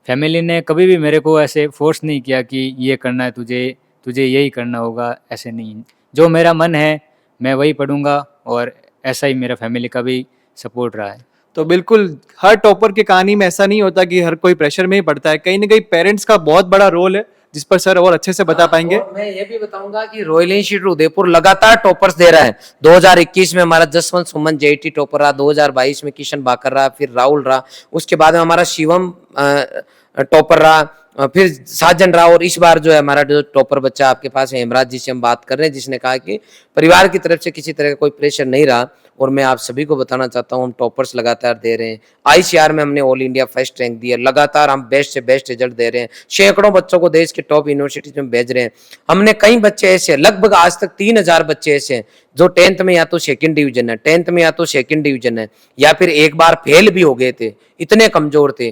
फैमिली ने कभी भी मेरे को ऐसे फोर्स नहीं किया कि ये करना है तुझे यही करना होगा, ऐसे नहीं। जो मेरा मन है मैं वही पढ़ूंगा, और ऐसा ही मेरा फैमिली का भी सपोर्ट रहा है। तो बिल्कुल हर टॉपर की कहानी में ऐसा नहीं होता कि हर कोई प्रेशर में ही पड़ता है, कहीं ना कहीं पेरेंट्स का बहुत बड़ा रोल है, जिस पर सर और अच्छे से बता पाएंगे। और मैं ये भी बताऊंगा कि रॉयल इंस्टीट्यूट उदयपुर लगातार टॉपर्स दे रहा है। 2021 में हमारा जसवंत सुमन जेईटी टॉपर रहा, 2022 में किशन बाकर रहा, फिर राहुल रहा, उसके बाद में हमारा शिवम टॉपर रहा, फिर साजन रहा, और इस बार जो है हमारा जो टॉपर बच्चा आपके पास है हेमराज, जिससे हम बात कर रहे हैं, जिसने कहा कि परिवार की तरफ से किसी तरह का कोई प्रेशर नहीं रहा। और मैं आप सभी को बताना चाहता हूं, हम टॉपर्स लगातार दे रहे हैं। आईसीआर में हमने ऑल इंडिया फर्स्ट रैंक दिया, लगातार हम बेस्ट से बेस्ट रिजल्ट दे रहे हैं, सैकड़ों बच्चों को देश के टॉप यूनिवर्सिटीज में भेज रहे हैं। हमने कई बच्चे ऐसे, लगभग आज तक 3000 बच्चे ऐसे हैं जो 10th में या तो सेकंड डिवीजन है, 10th में या तो सेकंड डिवीजन है, या फिर एक बार फेल भी हो गए थे, इतने कमजोर थे,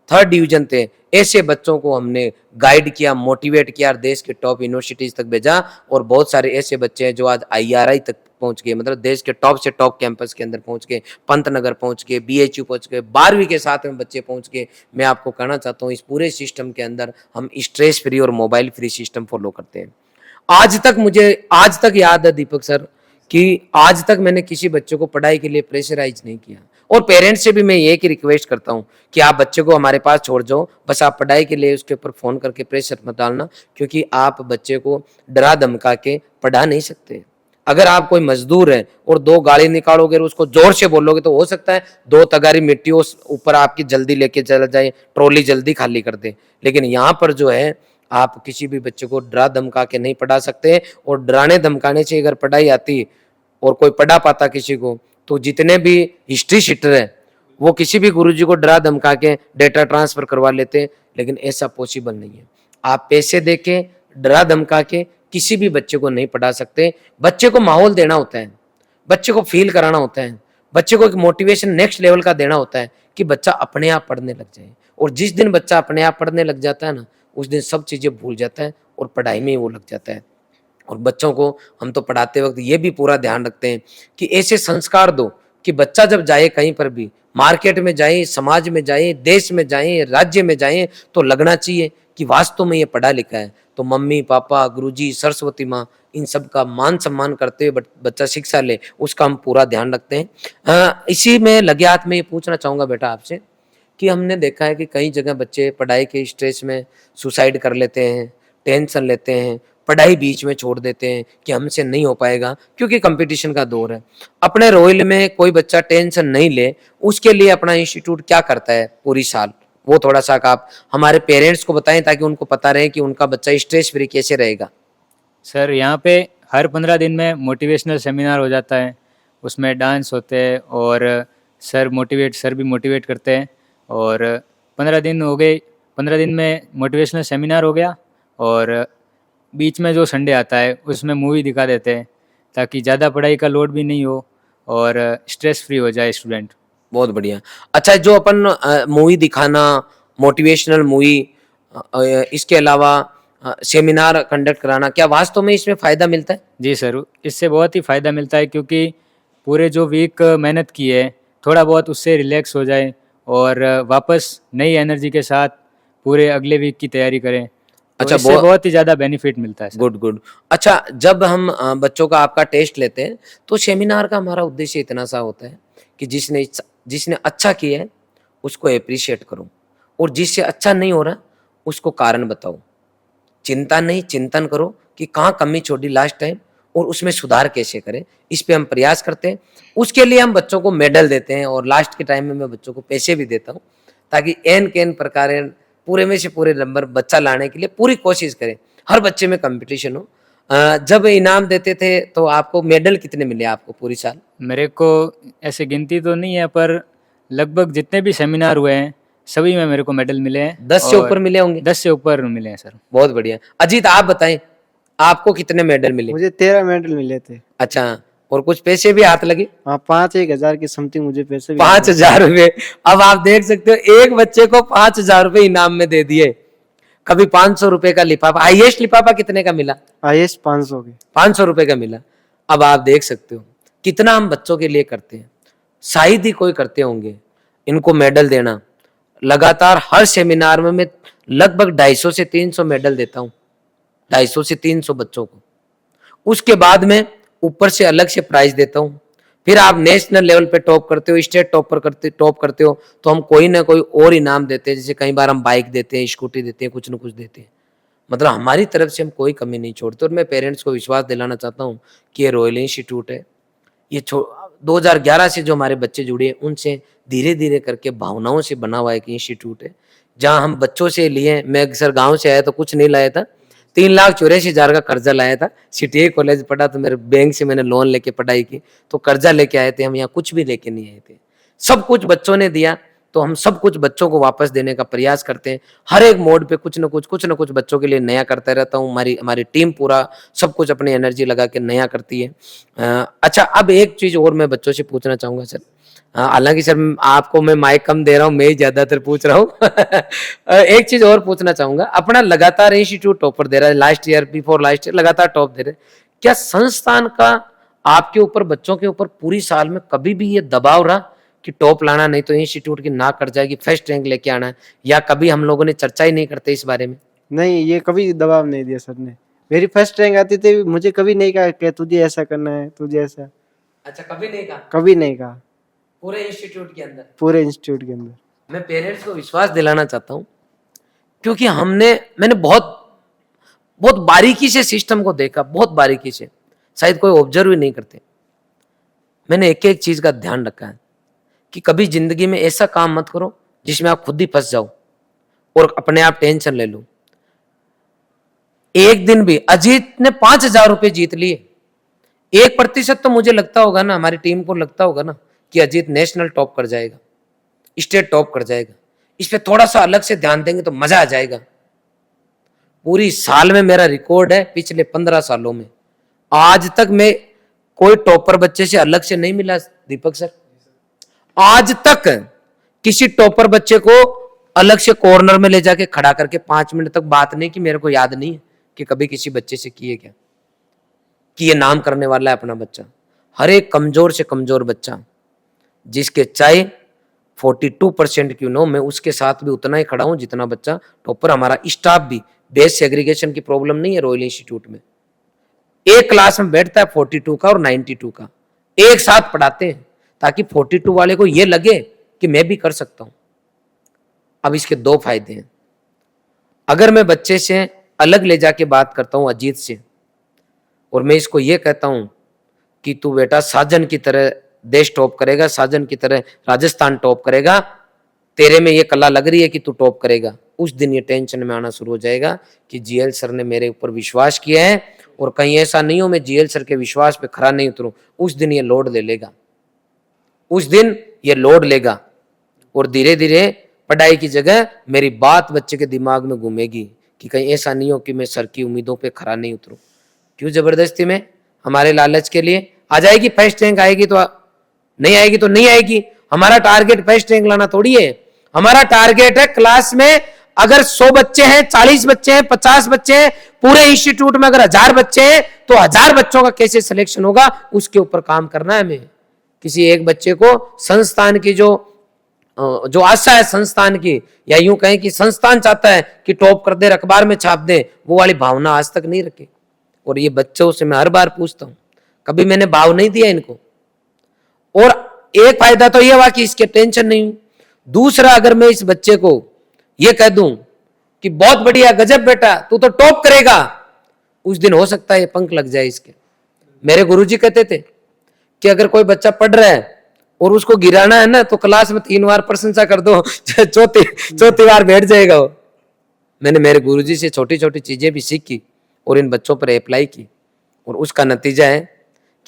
3rd डिवीजन थे। ऐसे बच्चों को हमने गाइड किया, मोटिवेट किया और देश के टॉप यूनिवर्सिटीज तक भेजा। और बहुत सारे ऐसे बच्चे हैं जो आज IRI तक पहुंच गए, मतलब देश के टॉप से टॉप कैंपस के अंदर पहुंच गए, पंतनगर पहुंच गए, BHU पहुंच गए, 12वीं के साथ में बच्चे पहुंच गए। मैं आपको कहना चाहता हूं, इस पूरे सिस्टम के अंदर हम स्ट्रेस फ्री और मोबाइल फ्री सिस्टम फॉलो करते हैं। आज तक याद है दीपक सर कि आज तक मैंने किसी बच्चे को पढ़ाई के लिए प्रेशराइज नहीं किया। और पेरेंट्स से भी मैं ये की रिक्वेस्ट करता हूँ कि आप बच्चे को हमारे पास छोड़ जाओ, बस आप पढ़ाई के लिए उसके ऊपर फोन करके प्रेशर मत डालना, क्योंकि आप बच्चे को डरा धमका के पढ़ा नहीं सकते। अगर आप कोई मजदूर है और 2 गाड़ी निकालोगे और उसको जोर से बोलोगे, तो हो सकता है 2 तगारी मिट्टी उस ऊपर आपकी जल्दी लेके चला जाए, ट्रॉली जल्दी खाली कर दे। लेकिन यहाँ पर जो है, आप किसी भी बच्चे को डरा धमका के नहीं पढ़ा सकते। और डराने धमकाने से अगर पढ़ाई आती और कोई पढ़ा पाता किसी को, तो जितने भी हिस्ट्री शीटर है वो किसी भी गुरुजी को डरा धमका के डेटा ट्रांसफर करवा लेते हैं, लेकिन ऐसा पॉसिबल नहीं है। आप पैसे देके डरा धमका के किसी भी बच्चे को नहीं पढ़ा सकते। बच्चे को माहौल देना होता है, बच्चे को फील कराना होता है, बच्चे को एक मोटिवेशन नेक्स्ट लेवल का देना होता है कि बच्चा अपने आप पढ़ने लग जाए। और जिस दिन बच्चा अपने आप पढ़ने लग जाता है ना, उस दिन सब चीजें भूल जाता है और पढ़ाई में ही वो लग जाता है। और बच्चों को हम तो पढ़ाते वक्त ये भी पूरा ध्यान रखते हैं कि ऐसे संस्कार दो कि बच्चा जब जाए कहीं पर भी, मार्केट में जाए, समाज में जाए, देश में जाए, राज्य में जाए, तो लगना चाहिए कि वास्तव में ये पढ़ा लिखा है। तो मम्मी पापा, गुरुजी, सरस्वती माँ, इन सब का मान सम्मान करते हुए बच्चा शिक्षा ले, उसका हम पूरा ध्यान रखते हैं। इसी में लगे हाथ में ये पूछना चाहूंगा बेटा आपसे कि हमने देखा है कि कई जगह बच्चे पढ़ाई के स्ट्रेस में सुसाइड कर लेते हैं, टेंशन लेते हैं, पढ़ाई बीच में छोड़ देते हैं कि हमसे नहीं हो पाएगा क्योंकि कंपटीशन का दौर है। अपने रॉयल में कोई बच्चा टेंशन नहीं ले, उसके लिए अपना इंस्टीट्यूट क्या करता है पूरी साल, वो थोड़ा सा आप हमारे पेरेंट्स को बताएं ताकि उनको पता रहे कि उनका बच्चा स्ट्रेस फ्री कैसे रहेगा। सर यहाँ पे हर 15 दिन में मोटिवेशनल सेमिनार हो जाता है, उसमें डांस होते हैं और सर भी मोटिवेट करते हैं। और 15 दिन हो गए, 15 दिन में मोटिवेशनल सेमिनार हो गया और बीच में जो संडे आता है उसमें मूवी दिखा देते हैं ताकि ज़्यादा पढ़ाई का लोड भी नहीं हो और स्ट्रेस फ्री हो जाए स्टूडेंट। बहुत बढ़िया। अच्छा, जो अपन मूवी दिखाना, मोटिवेशनल मूवी, इसके अलावा सेमिनार कंडक्ट कराना, क्या वास्तव में इसमें फायदा मिलता है? जी सर, इससे बहुत ही फ़ायदा मिलता है क्योंकि पूरे जो वीक मेहनत की है थोड़ा बहुत उससे रिलैक्स हो जाए और वापस नई एनर्जी के साथ पूरे अगले वीक की तैयारी करें। तो अच्छा, इससे बहुत ही ज़्यादा बेनिफिट मिलता है सर। Good good. अच्छा, जब हम बच्चों का आपका टेस्ट लेते हैं तो सेमिनार का हमारा उद्देश्य इतना सा होता है कि जिसने अच्छा किया है उसको अप्रिशिएट करो, और जिससे अच्छा नहीं हो रहा उसको कारण बताओ। चिंता नहीं, चिंतन करो कि कहाँ कमी छोड़ी लास्ट टाइम और उसमें सुधार कैसे करें, इस पे हम प्रयास करते हैं। उसके लिए हम बच्चों को मेडल देते हैं और लास्ट के टाइम में मैं बच्चों को पैसे भी देता हूँ ताकि एन केन प्रकार पूरे में से पूरे नंबर बच्चा लाने के लिए पूरी कोशिश करें। हर बच्चे में कंपटीशन हो। जब इनाम देते थे तो आपको मेडल कितने मिले आपको पूरी साल? मेरे को ऐसे गिनती तो नहीं है पर लगभग जितने भी सेमिनार हुए हैं सभी में मेरे को मेडल मिले हैं। 10 से और ऊपर मिले होंगे? 10 से ऊपर मिले हैं सर। बहुत बढ़िया। अजीत, आप बताएं आपको कितने मेडल मिले? मुझे 13 मेडल मिले थे। अच्छा, और कुछ पैसे भी हाथ लगे? हाँ, 5-1 हजार की समथिंग मुझे पैसे भी 5,000 रुपए। अब आप देख सकते हो एक बच्चे को 5,000 रुपए इनाम में दे दिए। कभी 500 रुपए का लिफाफा, हाईएस्ट लिफाफा कितने का मिला? हाईएस्ट 500 के। 500 रुपए का मिला। अब आप देख सकते हो कितना हम बच्चों के लिए करते हैं। शायद ही कोई करते होंगे इनको मेडल देना। लगातार हर सेमिनार में मैं लगभग 250 से 300 मेडल देता हूँ, 250 से 300 बच्चों को। उसके बाद में ऊपर से अलग से प्राइज देता हूँ। फिर आप नेशनल लेवल पे टॉप करते हो, स्टेट टॉप करते हो तो हम कोई ना कोई और इनाम देते हैं। जैसे कई बार हम बाइक देते हैं, स्कूटी देते हैं, कुछ ना कुछ देते हैं। मतलब हमारी तरफ से हम कोई कमी नहीं छोड़ते। और मैं पेरेंट्स को विश्वास दिलाना चाहता हूँ कि ये रॉयल इंस्टीट्यूट है, ये 2011 से जो हमारे बच्चे जुड़े हैं उनसे धीरे धीरे करके भावनाओं से बना हुआ एक इंस्टीट्यूट है जहाँ हम बच्चों से लिए। मैं सर गाँव से आया तो कुछ नहीं लाया था, 3,84,000 का कर्जा लाया था। सीटीए कॉलेज पढ़ा तो मेरे बैंक से मैंने लोन लेके पढ़ाई की, तो कर्जा लेके आए थे हम। यहाँ कुछ भी लेके नहीं आए थे, सब कुछ बच्चों ने दिया। तो हम सब कुछ बच्चों को वापस देने का प्रयास करते हैं। हर एक मोड पे कुछ ना कुछ बच्चों के लिए नया करता रहता हूँ। हमारी टीम पूरा सब कुछ अपनी एनर्जी लगा के नया करती है। अच्छा, अब एक चीज और मैं बच्चों से पूछना चाहूंगा सर। हालांकि सर आपको मैं माइक कम दे रहा हूँ, मैं ही ज्यादातर पूछ रहा हूँ। एक चीज और पूछना चाहूंगा। अपना लगातार इंस्टीट्यूट टॉपर दे रहा है, last year before last year लगातार टॉप दे रहे, क्या संस्थान का आपके ऊपर, बच्चों के ऊपर पूरी साल में कभी भी ये दबाव रहा कि टॉप लाना, नहीं तो इंस्टीट्यूट की ना कर जाएगी, फर्स्ट रैंक लेके आना है, या कभी हम लोगों ने चर्चा ही नहीं करते इस बारे में? नहीं, ये कभी दबाव नहीं दिया सर ने। मेरी फर्स्ट रैंक आती थी, मुझे कभी नहीं कहा कि तुझे ऐसा करना है, तुझे ऐसा। अच्छा, कभी नहीं कहा? कभी नहीं कहा, पूरे इंस्टीट्यूट के अंदर? पूरे इंस्टीट्यूट के अंदर। मैं पेरेंट्स को विश्वास दिलाना चाहता हूँ क्योंकि मैंने बहुत बारीकी से सिस्टम को देखा, बहुत बारीकी से, शायद कोई ऑब्जर्व ही नहीं करते। मैंने एक एक चीज का ध्यान रखा है कि कभी जिंदगी में ऐसा काम मत करो जिसमें आप खुद ही फंस जाओ और अपने आप टेंशन ले लो। एक दिन भी अजीत ने 5,000 रुपए जीत लिए, 1% तो मुझे लगता होगा ना, हमारी टीम को लगता होगा ना कि अजीत नेशनल टॉप कर जाएगा, स्टेट टॉप कर जाएगा, इस पे थोड़ा सा अलग से ध्यान देंगे तो मजा आ जाएगा। पूरी साल में मेरा रिकॉर्ड है, पिछले 15 सालों में आज तक मैं कोई टॉपर बच्चे से अलग से नहीं मिला दीपक सर। आज तक किसी टॉपर बच्चे को अलग से कॉर्नर में ले जाके खड़ा करके 5 मिनट तक बात नहीं की। मेरे को याद नहीं है कि कभी किसी बच्चे से किए क्या, कि ये नाम करने वाला है अपना बच्चा। हर एक कमजोर से कमजोर बच्चा जिसके चाहे 42% क्यों ना हो, मैं उसके साथ भी उतना ही खड़ा हूं जितना बच्चा टॉपर। हमारा स्टाफ भी, बेस सेग्रीगेशन की प्रॉब्लम नहीं है रॉयल इंस्टीट्यूट में। एक क्लास में बैठता है 42 का और 92 का, एक साथ पढ़ाते हैं ताकि 42 वाले को यह लगे कि मैं भी कर सकता हूं। अब इसके 2 फायदे हैं। अगर मैं बच्चे से अलग ले जाके बात करता हूं अजीत से, और मैं इसको यह कहता हूं कि तू बेटा साजन की तरह देश टॉप करेगा, साजन की तरह राजस्थान टॉप करेगा, तेरे में ये कला लग रही है कि तू टॉप करेगा, उस दिन ये टेंशन में आना शुरू हो जाएगा कि जीएल सर ने मेरे ऊपर विश्वास किया है और कहीं ऐसा नहीं हो मैं जीएल सर के विश्वास पे खरा नहीं उतरूं। उस दिन ये लोड ले लेगा, उस दिन ये लोड लेगा और धीरे धीरे पढ़ाई की जगह मेरी बात बच्चे के दिमाग में घूमेगी कि कहीं ऐसा नहीं हो कि मैं सर की उम्मीदों पे खरा नहीं उतरूं। क्यों जबरदस्ती में, हमारे लालच के लिए। आ जाएगी फर्स्ट रैंक, आएगी तो नहीं आएगी तो नहीं आएगी। हमारा टारगेट फर्स्ट रैंक लाना थोड़ी है, हमारा टारगेट है क्लास में अगर 100 बच्चे हैं, 40 बच्चे हैं, 50 बच्चे हैं, पूरे इंस्टीट्यूट में अगर 1000 बच्चे हैं तो 1000 बच्चों का कैसे सिलेक्शन होगा उसके ऊपर काम करना है हमें। किसी एक बच्चे को संस्थान की जो आशा है संस्थान की, या यूं कहें कि संस्थान चाहता है कि टॉप कर दे, अखबार में छाप दे, वो वाली भावना आज तक नहीं रखी। और ये बच्चों से मैं हर बार पूछता हूं, कभी मैंने भाव नहीं दिया इनको। और एक फायदा तो ये हुआ कि इसके टेंशन नहीं हुई। दूसरा, अगर मैं इस बच्चे को ये कह दूं कि बहुत बढ़िया, गजब बेटा, तू तो टॉप करेगा, उस दिन हो सकता है ये पंख लग जाए इसके। मेरे गुरुजी कहते थे कि अगर कोई बच्चा पढ़ रहा है और उसको गिराना है ना तो क्लास में 3 बार प्रशंसा कर दो, चौथी बार बैठ जाएगा वो। मैंने मेरे गुरुजी से छोटी छोटी चीजें भी सीखी और इन बच्चों पर अप्लाई की, और उसका नतीजा है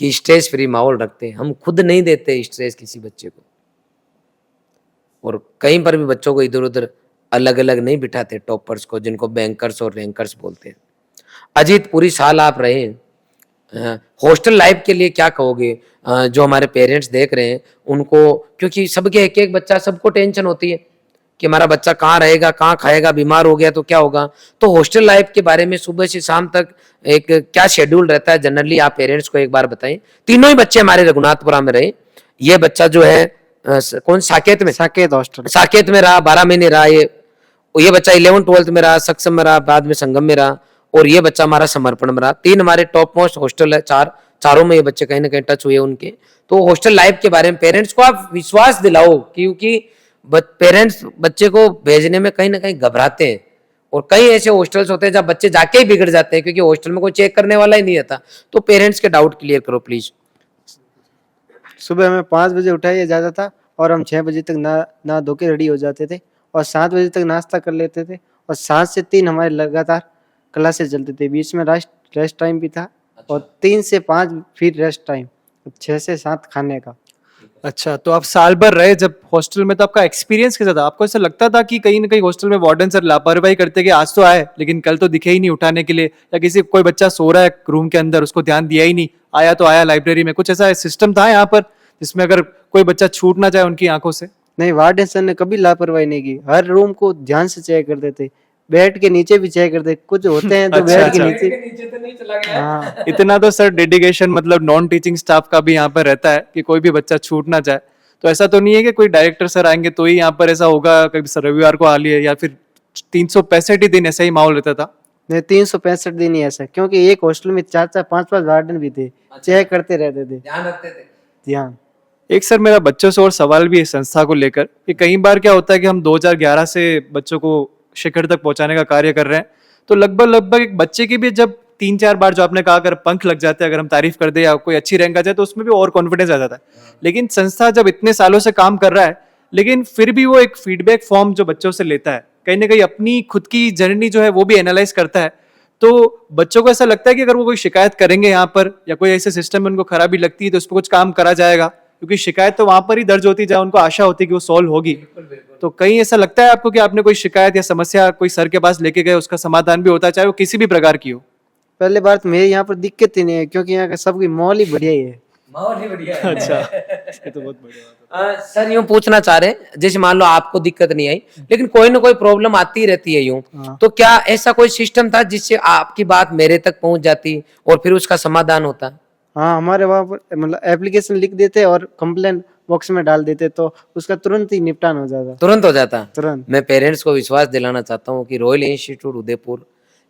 कि स्ट्रेस फ्री माहौल रखते हैं। हम खुद नहीं देते स्ट्रेस किसी बच्चे को, और कहीं पर भी बच्चों को इधर उधर अलग अलग नहीं बिठाते टॉपर्स को, जिनको बैंकर्स और रैंकर्स बोलते हैं। अजीत, पूरी साल आप रहे, हॉस्टल लाइफ के लिए क्या कहोगे? जो हमारे पेरेंट्स देख रहे हैं उनको, क्योंकि सबके एक एक बच्चा, सबको टेंशन होती है कि हमारा बच्चा कहाँ रहेगा, कहाँ खाएगा, बीमार हो गया तो क्या होगा। तो हॉस्टल लाइफ के बारे में सुबह से शाम तक एक क्या शेड्यूल रहता है जनरली, आप पेरेंट्स को एक बार बताएं। तीनों ही बच्चे हमारे रघुनाथपुरा में रहे। ये बच्चा जो है कौन, साकेत में, साकेत हॉस्टल, साकेत में रहा, 12 महीने रहा। ये बच्चा 11th 12th में रहा, सक्षम में रहा, बाद में संगम में रहा, और ये बच्चा हमारा समर्पण में रहा। 3 हमारे टॉप मोस्ट हॉस्टल है, चारों में ये बच्चे कहीं ना कहीं टच हुए उनके। तो हॉस्टल लाइफ के बारे में पेरेंट्स को आप विश्वास दिलाओ, क्योंकि पेरेंट्स बच्चे को भेजने में कहीं ना कहीं घबराते हैं, और कई ऐसे हॉस्टल्स होते हैं जब बच्चे जाके ही बिगड़ जाते हैं क्योंकि हॉस्टल में कोई चेक करने वाला ही नहीं रहता। तो पेरेंट्स के डाउट क्लियर करो प्लीज। सुबह हमें 5 बजे उठाया जाता था और हम 6 बजे तक ना धो के रेडी हो जाते थे और 7 बजे तक नाश्ता कर लेते थे, और 7 से 3 हमारे लगातार क्लासेस चलते थे। बीच में रेस्ट टाइम भी था, और 3 से 5 फिर रेस्ट टाइम, 6 से 7 खाने का। अच्छा, तो आप साल भर रहे जब हॉस्टल में, तो आपका एक्सपीरियंस कैसा था? आपको ऐसा लगता था कि कहीं ना कहीं हॉस्टल में वार्डन सर लापरवाही करते कि आज तो आए लेकिन कल तो दिखे ही नहीं उठाने के लिए, या किसी कोई बच्चा सो रहा है रूम के अंदर, उसको ध्यान दिया ही नहीं, आया तो आया लाइब्रेरी में, कुछ ऐसा सिस्टम था यहाँ पर जिसमें अगर कोई बच्चा छूट ना जाए उनकी आंखों से? नहीं, वार्डन सर ने कभी लापरवाही नहीं की, हर रूम को ध्यान से चेक करते थे, बेड के नीचे भी चेक करते। कुछ होते हैं तो बेड के नीचे तो नहीं चला गया। हाँ, इतना तो सर डेडिकेशन मतलब नॉन टीचिंग स्टाफ का भी यहाँ पर रहता है कि कोई भी बच्चा छूट ना जाए। तो ऐसा तो नहीं है कि कोई डायरेक्टर सर आएंगे तो ही यहाँ पर ऐसा होगा, कभी सर रविवार को आ लिए, या फिर 365 ही दिन ऐसा ही माहौल रहता था? नहीं, 365 दिन ही ऐसा, क्योंकि एक हॉस्टल में 4-4 5-5 वार्डन भी थे, चेक करते रहते थे, ध्यान रखते थे। ध्यान। एक सर मेरा बच्चों से और सवाल भी है संस्था को लेकर कि कई बार क्या होता है कि हम 2011 से बच्चों को शिखर तक पहुंचाने का कार्य कर रहे हैं, तो लगभग एक बच्चे की भी जब 3-4 बार जो आपने कहा अगर पंख लग जाते हैं, अगर हम तारीफ कर दे या कोई अच्छी रैंक आ जाए तो उसमें भी और कॉन्फिडेंस आ जाता है। लेकिन संस्था जब इतने सालों से काम कर रहा है, लेकिन फिर भी वो एक फीडबैक फॉर्म जो बच्चों से लेता है, कहीं ना कहीं अपनी खुद की जर्नी जो है वो भी एनालाइज करता है, तो बच्चों को ऐसा लगता है कि अगर वो कोई शिकायत करेंगे यहाँ पर या कोई ऐसे सिस्टम में उनको खराबी लगती है तो उस पर कुछ काम करा जाएगा, क्योंकि शिकायत तो वहां पर ही दर्ज होती जहाँ उनको आशा होती है कि वो सॉल्व होगी। तो कहीं ऐसा लगता है आपको कि आपने कोई शिकायत या समस्या कोई सर के पास लेके गए, उसका समाधान भी होता है, चाहे वो किसी भी प्रकार की हो? पहले बात मेरे यहाँ पर दिक्कत ही नहीं है, क्योंकि यहाँ का सबकी माहौल ही बढ़िया ही है। माहौल ही बढ़िया है। अच्छा, ये तो बहुत बढ़िया बात है। सर यूं पूछना चाह रहे हैं, जैसे मान लो आपको दिक्कत नहीं आई, लेकिन कोई ना कोई प्रॉब्लम आती रहती है यूं, हाँ। तो क्या ऐसा कोई सिस्टम था जिससे आपकी बात मेरे तक पहुंच जाती और फिर उसका समाधान होता? हाँ, हमारे वहाँ पर मतलब एप्लीकेशन लिख देते और कंप्लेन बॉक्स में डाल देते तो उसका तुरंत ही निपटान हो जाता। तुरंत हो जाता। तुरंत। मैं पेरेंट्स को विश्वास दिलाना चाहता हूँ कि रॉयल इंस्टीट्यूट उदयपुर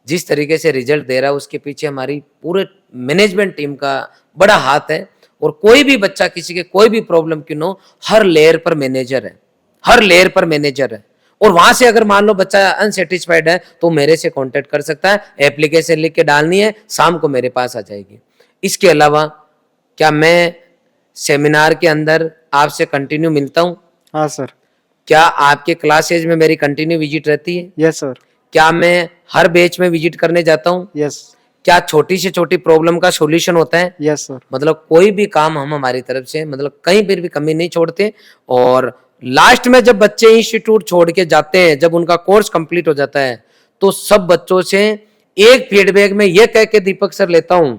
जिस तरीके से रिजल्ट दे रहा है उसके पीछे हमारी पूरे मैनेजमेंट टीम का बड़ा हाथ है। और कोई भी बच्चा किसी के कोई भी प्रॉब्लम क्यों न हो, हर लेयर पर मैनेजर है, हर लेयर पर मैनेजर है। और वहां से अगर मान लो बच्चा अनसेटिस्फाइड है तो मेरे से कांटेक्ट कर सकता है, एप्लीकेशन लिख के डालनी है, शाम को मेरे पास आ जाएगी। इसके अलावा क्या मैं सेमिनार के अंदर आपसे कंटिन्यू मिलता हूँ? हाँ सर। क्या आपके क्लासेज में मेरी कंटिन्यू विजिट रहती है? Yes sir. क्या मैं हर बैच में विजिट करने जाता हूँ? यस। क्या छोटी से छोटी प्रॉब्लम का सॉल्यूशन होता है? Yes sir. मतलब कोई भी काम हम हमारी तरफ से मतलब कहीं पर भी कमी नहीं छोड़ते। और लास्ट में जब बच्चे इंस्टीट्यूट छोड़ के जाते हैं, जब उनका कोर्स कंप्लीट हो जाता है, तो सब बच्चों से एक फीडबैक में ये कह के दीपक सर लेता हूं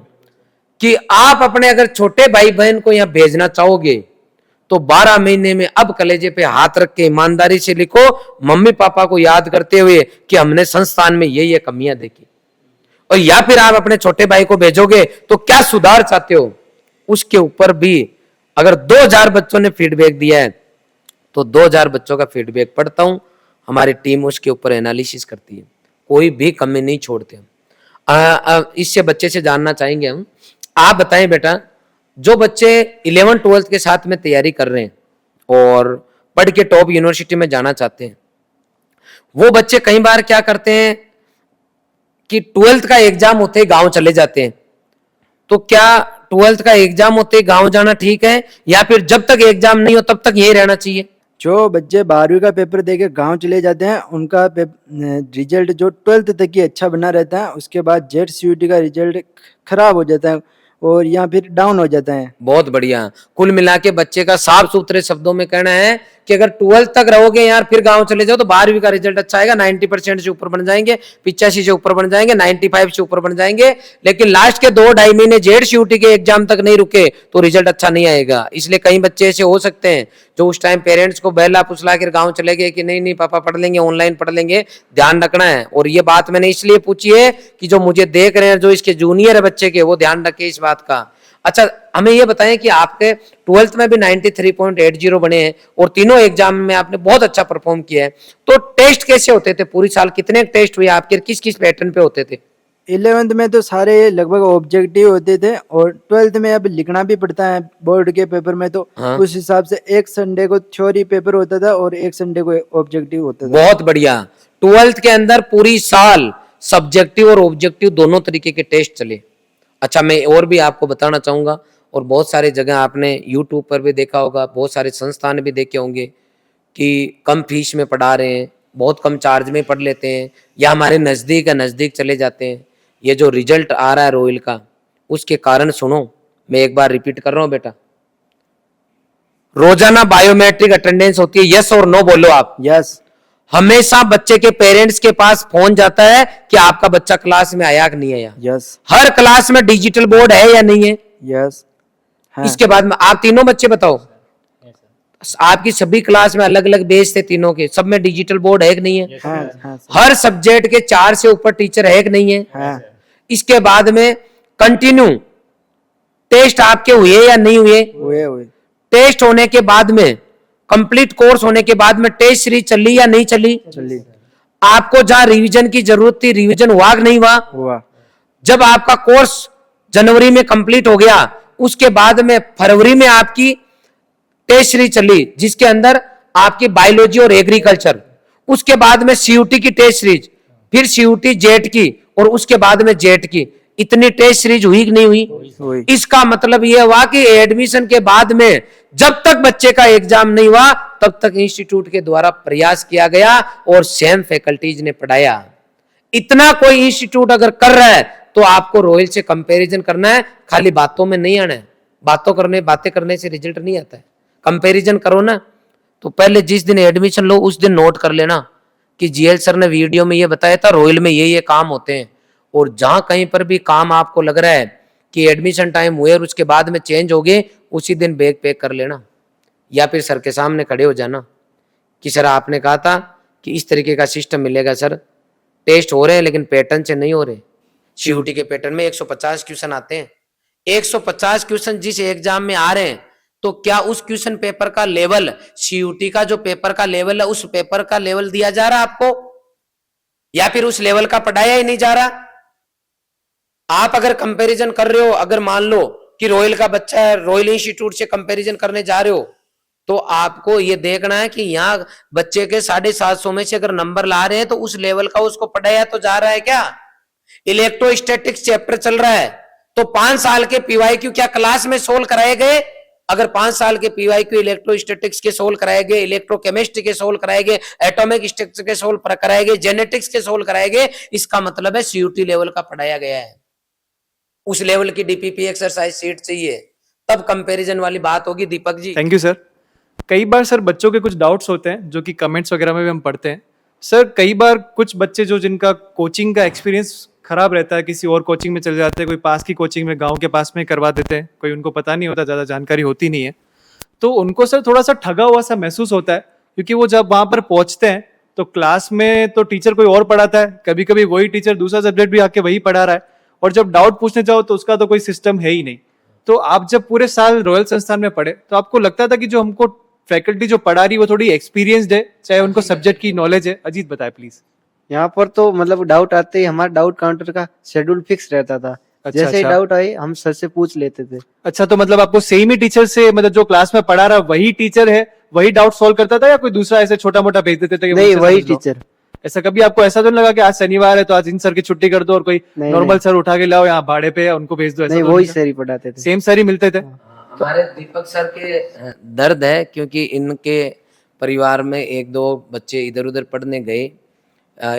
कि आप अपने अगर छोटे भाई बहन को यहाँ भेजना चाहोगे तो 12 महीने में अब कलेजे पे हाथ रख के ईमानदारी से लिखो, मम्मी पापा को याद करते हुए कि हमने संस्थान में ये कमियां देखी। और या फिर आप अपने छोटे भाई को भेजोगे तो क्या सुधार चाहते हो, उसके ऊपर भी अगर 2000 बच्चों ने फीडबैक दिया है तो 2000 बच्चों का फीडबैक पढ़ता हूं, हमारी टीम उसके ऊपर एनालिसिस करती है, कोई भी कमी नहीं छोड़ते हम। इससे बच्चे से जानना चाहेंगे हम, आप बताएं बेटा, जो बच्चे 11th-12th के साथ में तैयारी कर रहे हैं और पढ़ के टॉप यूनिवर्सिटी में जाना चाहते हैं, वो बच्चे कई बार क्या करते हैं कि 12th का एग्जाम होते ही गांव चले जाते हैं। तो क्या 12th का एग्जाम होते ही गांव जाना ठीक है या फिर जब तक एग्जाम नहीं हो तब तक यही रहना चाहिए? जो बच्चे 12वीं का पेपर देके गांव चले जाते हैं उनका रिजल्ट जो 12th तक ही अच्छा बना रहता है, उसके बाद जेट सीयूटी का रिजल्ट खराब हो जाता है और या फिर डाउन हो जाता है। बहुत बढ़िया। कुल मिला के बच्चे का साफ सुथरे शब्दों में कहना है कि अगर 12th तक रहोगे यार फिर गांव चले जाओ तो 12वीं का रिजल्ट अच्छा आएगा, 90% से ऊपर बन जाएंगे, 85 से ऊपर बन जाएंगे, 95 से ऊपर बन जाएंगे। लेकिन लास्ट के 2-2.5 महीने जेड सीयूटी के एग्जाम तक नहीं रुके तो रिजल्ट अच्छा नहीं आएगा। इसलिए कई बच्चे ऐसे हो सकते हैं जो उस टाइम पेरेंट्स को बहला फुसला कर गाँव चले गए कि नहीं नहीं पापा पढ़ लेंगे, ऑनलाइन पढ़ लेंगे। ध्यान रखना है। और ये बात मैंने इसलिए पूछी है कि जो मुझे देख रहे हैं, जो इसके जूनियर है बच्चे के, वो ध्यान रखे इस बात का। अच्छा, हमें ये बताएं कि आपके 12th में भी 93.80 बने हैं और तीनों एग्जाम में आपने बहुत अच्छा परफॉर्म किया है, तो टेस्ट कैसे होते थे? पूरी साल कितने टेस्ट हुए आपके, किस किस पैटर्न पे होते थे? 11th में तो सारे लगभग ऑब्जेक्टिव होते थे और 12th में अब लिखना भी पड़ता है बोर्ड के पेपर में, तो हाँ। उस हिसाब से एक संडे को थ्योरी पेपर होता था और एक संडे को ऑब्जेक्टिव होता था। बहुत बढ़िया। 12th के अंदर पूरी साल सब्जेक्टिव और ऑब्जेक्टिव दोनों तरीके के टेस्ट चले। अच्छा, मैं और भी आपको बताना चाहूंगा, और बहुत सारे जगह आपने YouTube पर भी देखा होगा, बहुत सारे संस्थान भी देखे होंगे कि कम फीस में पढ़ा रहे हैं, बहुत कम चार्ज में पढ़ लेते हैं, या हमारे नज़दीक चले जाते हैं। ये जो रिजल्ट आ रहा है रॉयल का, उसके कारण सुनो, मैं एक बार रिपीट कर रहा हूं बेटा, रोजाना बायोमेट्रिक अटेंडेंस होती है, यस और नो बोलो आप। यस। हमेशा बच्चे के पेरेंट्स के पास फोन जाता है कि आपका बच्चा क्लास में आया कि नहीं आया। यस। हर क्लास में डिजिटल बोर्ड है या नहीं है? यस। हाँ। इसके बाद में आप तीनों बच्चे बताओ, आपकी सभी क्लास में अलग अलग बेस थे तीनों के, सब में डिजिटल बोर्ड है कि नहीं है? हाँ, हाँ, हर सब्जेक्ट के 4 से ऊपर टीचर है कि नहीं है? हाँ। इसके बाद में कंटिन्यू टेस्ट आपके हुए या नहीं हुए? हुए। टेस्ट होने के बाद में, कंप्लीट कोर्स होने के बाद में टेस्ट सीरीज चली या नहीं चली? चलिए। आपको जहां रिवीजन की जरूरत थी रिवीजन हुआ कि नहीं हुआ? हुआ। जब आपका कोर्स जनवरी में कंप्लीट हो गया, उसके बाद में फरवरी में आपकी टेस्ट सीरीज चली जिसके अंदर आपकी बायोलॉजी और एग्रीकल्चर, उसके बाद में सीयूटी की टेस्ट सीरीज, फिर सीयूटी जेट की और उसके बाद में जेट की। इतनी टेस्ट सीरीज हुई कि नहीं हुई? इसका मतलब यह हुआ कि एडमिशन के बाद में जब तक बच्चे का एग्जाम नहीं हुआ तब तक इंस्टीट्यूट के द्वारा प्रयास किया गया और सेम फैकल्टीज ने पढ़ाया। इतना कोई इंस्टीट्यूट अगर कर रहा है तो आपको रॉयल से कंपैरिजन करना है, खाली बातों में नहीं आना है। बातें करने से रिजल्ट नहीं आता है, कंपैरिजन करो ना। तो पहले जिस दिन एडमिशन लो उस दिन नोट कर लेना कि जीएल सर ने वीडियो में ये बताया था, रॉयल में ये काम होते हैं। और जहां कहीं पर भी काम आपको लग रहा है कि एडमिशन टाइम हुए और उसके बाद में चेंज हो गए, उसी दिन बैग पैक कर लेना, या फिर सर के सामने खड़े हो जाना कि सर आपने कहा था कि इस तरीके का सिस्टम मिलेगा सर, टेस्ट हो रहे हैं लेकिन पैटर्न से नहीं हो रहे। सीयूटी के पैटर्न में 150 क्वेश्चन आते हैं, 150 क्वेश्चन जिस एग्जाम में आ रहे हैं, तो क्या उस क्वेश्चन पेपर का लेवल, सीयूटी का जो पेपर का लेवल है, उस पेपर का लेवल दिया जा रहा है आपको, या फिर उस लेवल का पढ़ाया ही नहीं जा रहा? आप अगर कंपैरिजन कर रहे हो, अगर मान लो कि रॉयल का बच्चा है, रॉयल इंस्टीट्यूट से कंपैरिजन करने जा रहे हो, तो आपको ये देखना है कि यहाँ बच्चे के 750 में से अगर नंबर ला रहे हैं तो उस लेवल का उसको पढ़ाया तो जा रहा है क्या? इलेक्ट्रोस्टैटिक्स चैप्टर चल रहा है तो 5 साल के पीवाईक्यू क्या क्लास में सोल्व कराए गए? अगर 5 साल के पीवाईक्यू इलेक्ट्रोस्टैटिक्स के सोल्व कराए गए, इलेक्ट्रोकेमिस्ट्री के सोल्व कराए गए, एटॉमिक स्ट्रक्चर के सोल्व कराए गए, जेनेटिक्स के सोल्व कराए गए, इसका मतलब है सीयूटी लेवल का पढ़ाया गया है। उस लेवल की डीपीपी एक्सरसाइज सीट चाहिए, तब कंपैरिजन वाली बात होगी। Deepak ji, thank you sir. कई बार सर बच्चों के कुछ डाउट्स होते हैं जो कि कमेंट्स वगैरह में भी हम पढ़ते हैं। सर कई बार कुछ बच्चे जो जिनका कोचिंग का एक्सपीरियंस खराब रहता है, किसी और कोचिंग में चले जाते हैं, कोई पास की कोचिंग में गांव के पास में करवा देते हैं, कोई उनको पता नहीं होता, ज़्यादा जानकारी होती नहीं है, तो उनको सर थोड़ा सा ठगा हुआ सा महसूस होता है, क्योंकि वो जब वहाँ पर पहुँचते हैं तो क्लास में तो टीचर कोई और पढ़ाता है, कभी कभी वही टीचर दूसरा सब्जेक्ट भी आके वही पढ़ा रहा है, और जब डाउट पूछने जाओ तो उसका तो कोई सिस्टम है ही नहीं। तो आप जब पूरे साल रॉयल संस्थान में पढ़े तो आपको लगता था कि जो हमको फैकल्टी जो पढ़ा रही है वो थोड़ी एक्सपीरियंस्ड है, चाहे उनको सब्जेक्ट की नॉलेज है? अजीत बताए प्लीज। यहाँ पर तो मतलब डाउट आते ही हमारा डाउट काउंटर का शेड्यूल फिक्स रहता था। जैसे ही डाउट आए हम सर से पूछ लेते थे। अच्छा, तो मतलब आपको सेम ही टीचर से, मतलब जो क्लास में पढ़ा रहा वही टीचर है, वही डाउट सॉल्व करता था, या कोई दूसरा ऐसे छोटा मोटा भेज देते थे कि नहीं, मुझसे वही समझ लो? टीचर। ऐसा कभी आपको ऐसा तो नहीं लगा कि आज शनिवार है तो आज इन सर की छुट्टी कर दो और कोई नहीं, नॉर्मल सर उठा के लाओ यहाँ भाड़े पे, उनको भेज दो? ऐसा नहीं, तो वही नहीं सर ही पढ़ाते थे। सेम सर ही मिलते थे? हमारे दीपक सर के दर्द है, क्योंकि इनके परिवार में 1-2 बच्चे इधर उधर पढ़ने गए।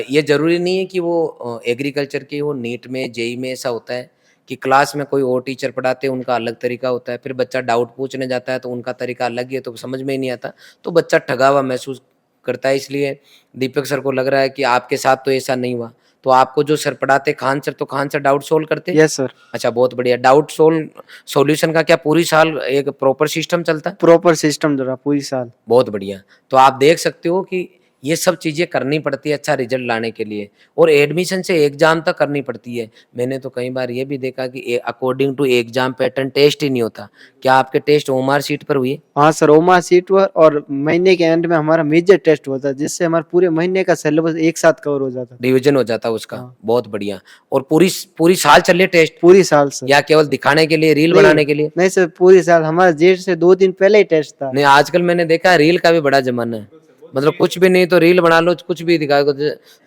ये जरूरी नहीं है कि वो एग्रीकल्चर के, वो नीट में, जेई में ऐसा होता है कि क्लास में कोई और टीचर पढ़ाते हैं, उनका अलग तरीका होता है, फिर बच्चा डाउट पूछने जाता है तो उनका तरीका अलग ही है, तो समझ में ही नहीं आता, तो बच्चा ठगा हुआ महसूस करता है। इसलिए दीपक सर को लग रहा है कि आपके साथ तो ऐसा नहीं हुआ। तो आपको जो सर पढ़ाते खान सर, तो खान सर डाउट सोल्व करते? Yes sir. अच्छा, बहुत बढ़िया। डाउट सॉल्यूशन का क्या पूरी साल एक प्रॉपर सिस्टम चलता है? प्रॉपर सिस्टम जो रहा पूरी साल। बहुत बढ़िया। तो आप देख सकते हो कि ये सब चीजें करनी पड़ती है अच्छा रिजल्ट लाने के लिए, और एडमिशन से एग्जाम तक करनी पड़ती है। मैंने तो कई बार ये भी देखा कि according to exam pattern test ही नहीं होता। क्या आपके टेस्ट ओमार सीट पर हुए? हाँ सर, ओमा सीट हुआ, और महीने के एंड में हमारा मेजर टेस्ट होता है, जिससे हमारे पूरे महीने का सिलेबस एक साथ कवर हो जाता है। रिविजन हो जाता है उसका। हाँ। बहुत बढ़िया। और पूरी साल चलिए टेस्ट? पूरी साल सर। या केवल दिखाने के लिए, रील नहीं, बनाने के लिए? नहीं सर, पूरी साल। हमारा जेट से 2 दिन पहले ही टेस्ट था। नहीं, आजकल मैंने देखा रील का भी बड़ा जमाना है, मतलब कुछ भी नहीं तो रील बना लो, कुछ भी दिखा दो,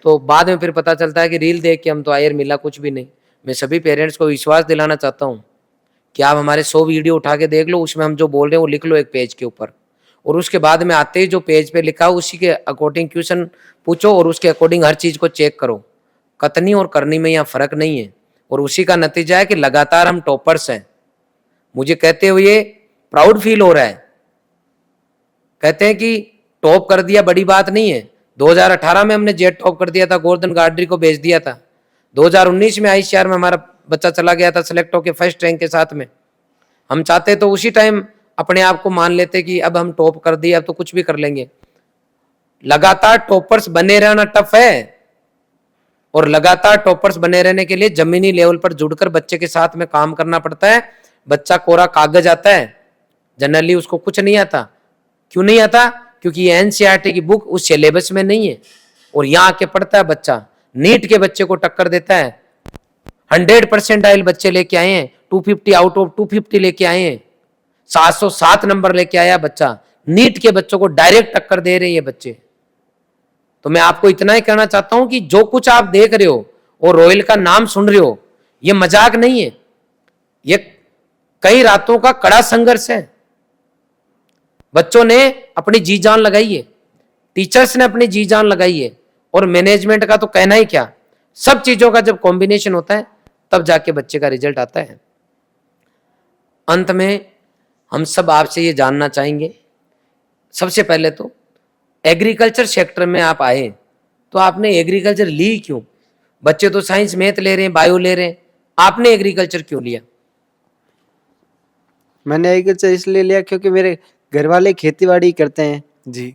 तो बाद में फिर पता चलता है कि रील देख के हम तो आयर मिला कुछ भी नहीं। मैं सभी पेरेंट्स को विश्वास दिलाना चाहता हूँ कि आप हमारे 100 वीडियो उठा के देख लो, उसमें हम जो बोल रहे हैं वो लिख लो एक पेज के ऊपर, और उसके बाद में आते ही जो पेज पे लिखा हो उसी के अकॉर्डिंग क्वेश्चन पूछो, और उसके अकॉर्डिंग हर चीज को चेक करो। कतनी और करनी में यहाँ फर्क नहीं है, और उसी का नतीजा है कि लगातार हम टॉपर्स हैं। मुझे कहते हुए प्राउड फील हो रहा है। कहते हैं कि टॉप कर दिया बड़ी बात नहीं है। 2018 में हमने जेट टॉप कर दिया था, गोवर्धन गाडरी को भेज दिया था। 2019 में आईसीआर में हमारा बच्चा चला गया था सेलेक्ट होकर फर्स्ट रैंक के साथ में। हम चाहते तो उसी टाइम अपने आप को मान लेते कि अब हम टॉप कर दिए, अब तो कुछ भी कर लेंगे। लगातार टॉपर्स बने रहना टफ है, और लगातार टॉपर्स बने रहने के लिए जमीनी लेवल पर जुड़कर बच्चे के साथ में काम करना पड़ता है। बच्चा कोरा कागज आता है, जनरली उसको कुछ नहीं आता। क्यों नहीं आता? क्योंकि ये एनसीईआरटी की बुक उस सिलेबस में नहीं है, और यहाँ आके पढ़ता है बच्चा। नीट के बच्चे को टक्कर देता है। 100% बच्चे लेके आए हैं, 250 आउट ऑफ 250 लेके आए हैं, 707 नंबर लेके आया बच्चा। नीट के बच्चों को डायरेक्ट टक्कर दे रहे हैं ये बच्चे। तो मैं आपको इतना ही कहना चाहता हूं कि जो कुछ आप देख रहे हो और रॉयल का नाम सुन रहे हो, ये मजाक नहीं है, ये कई रातों का कड़ा संघर्ष है। बच्चों ने अपनी जी जान लगाई है, टीचर्स ने अपनी जी जान लगाई है, और मैनेजमेंट का तो कहना ही क्या। सब चीजों का जब कॉम्बिनेशन होता है तब जाके बच्चे का रिजल्ट आता है। अंत में हम सब आपसे ये जानना चाहेंगे, सबसे पहले तो एग्रीकल्चर सेक्टर में आप आए तो आपने एग्रीकल्चर ली क्यों? बच्चे तो साइंस मैथ ले रहे हैं, बायो ले रहे हैं, आपने एग्रीकल्चर क्यों लिया? मैंने एग्रीकल्चर इसलिए लिया क्योंकि मेरे घर वाले खेती बाड़ी करते हैं, जी,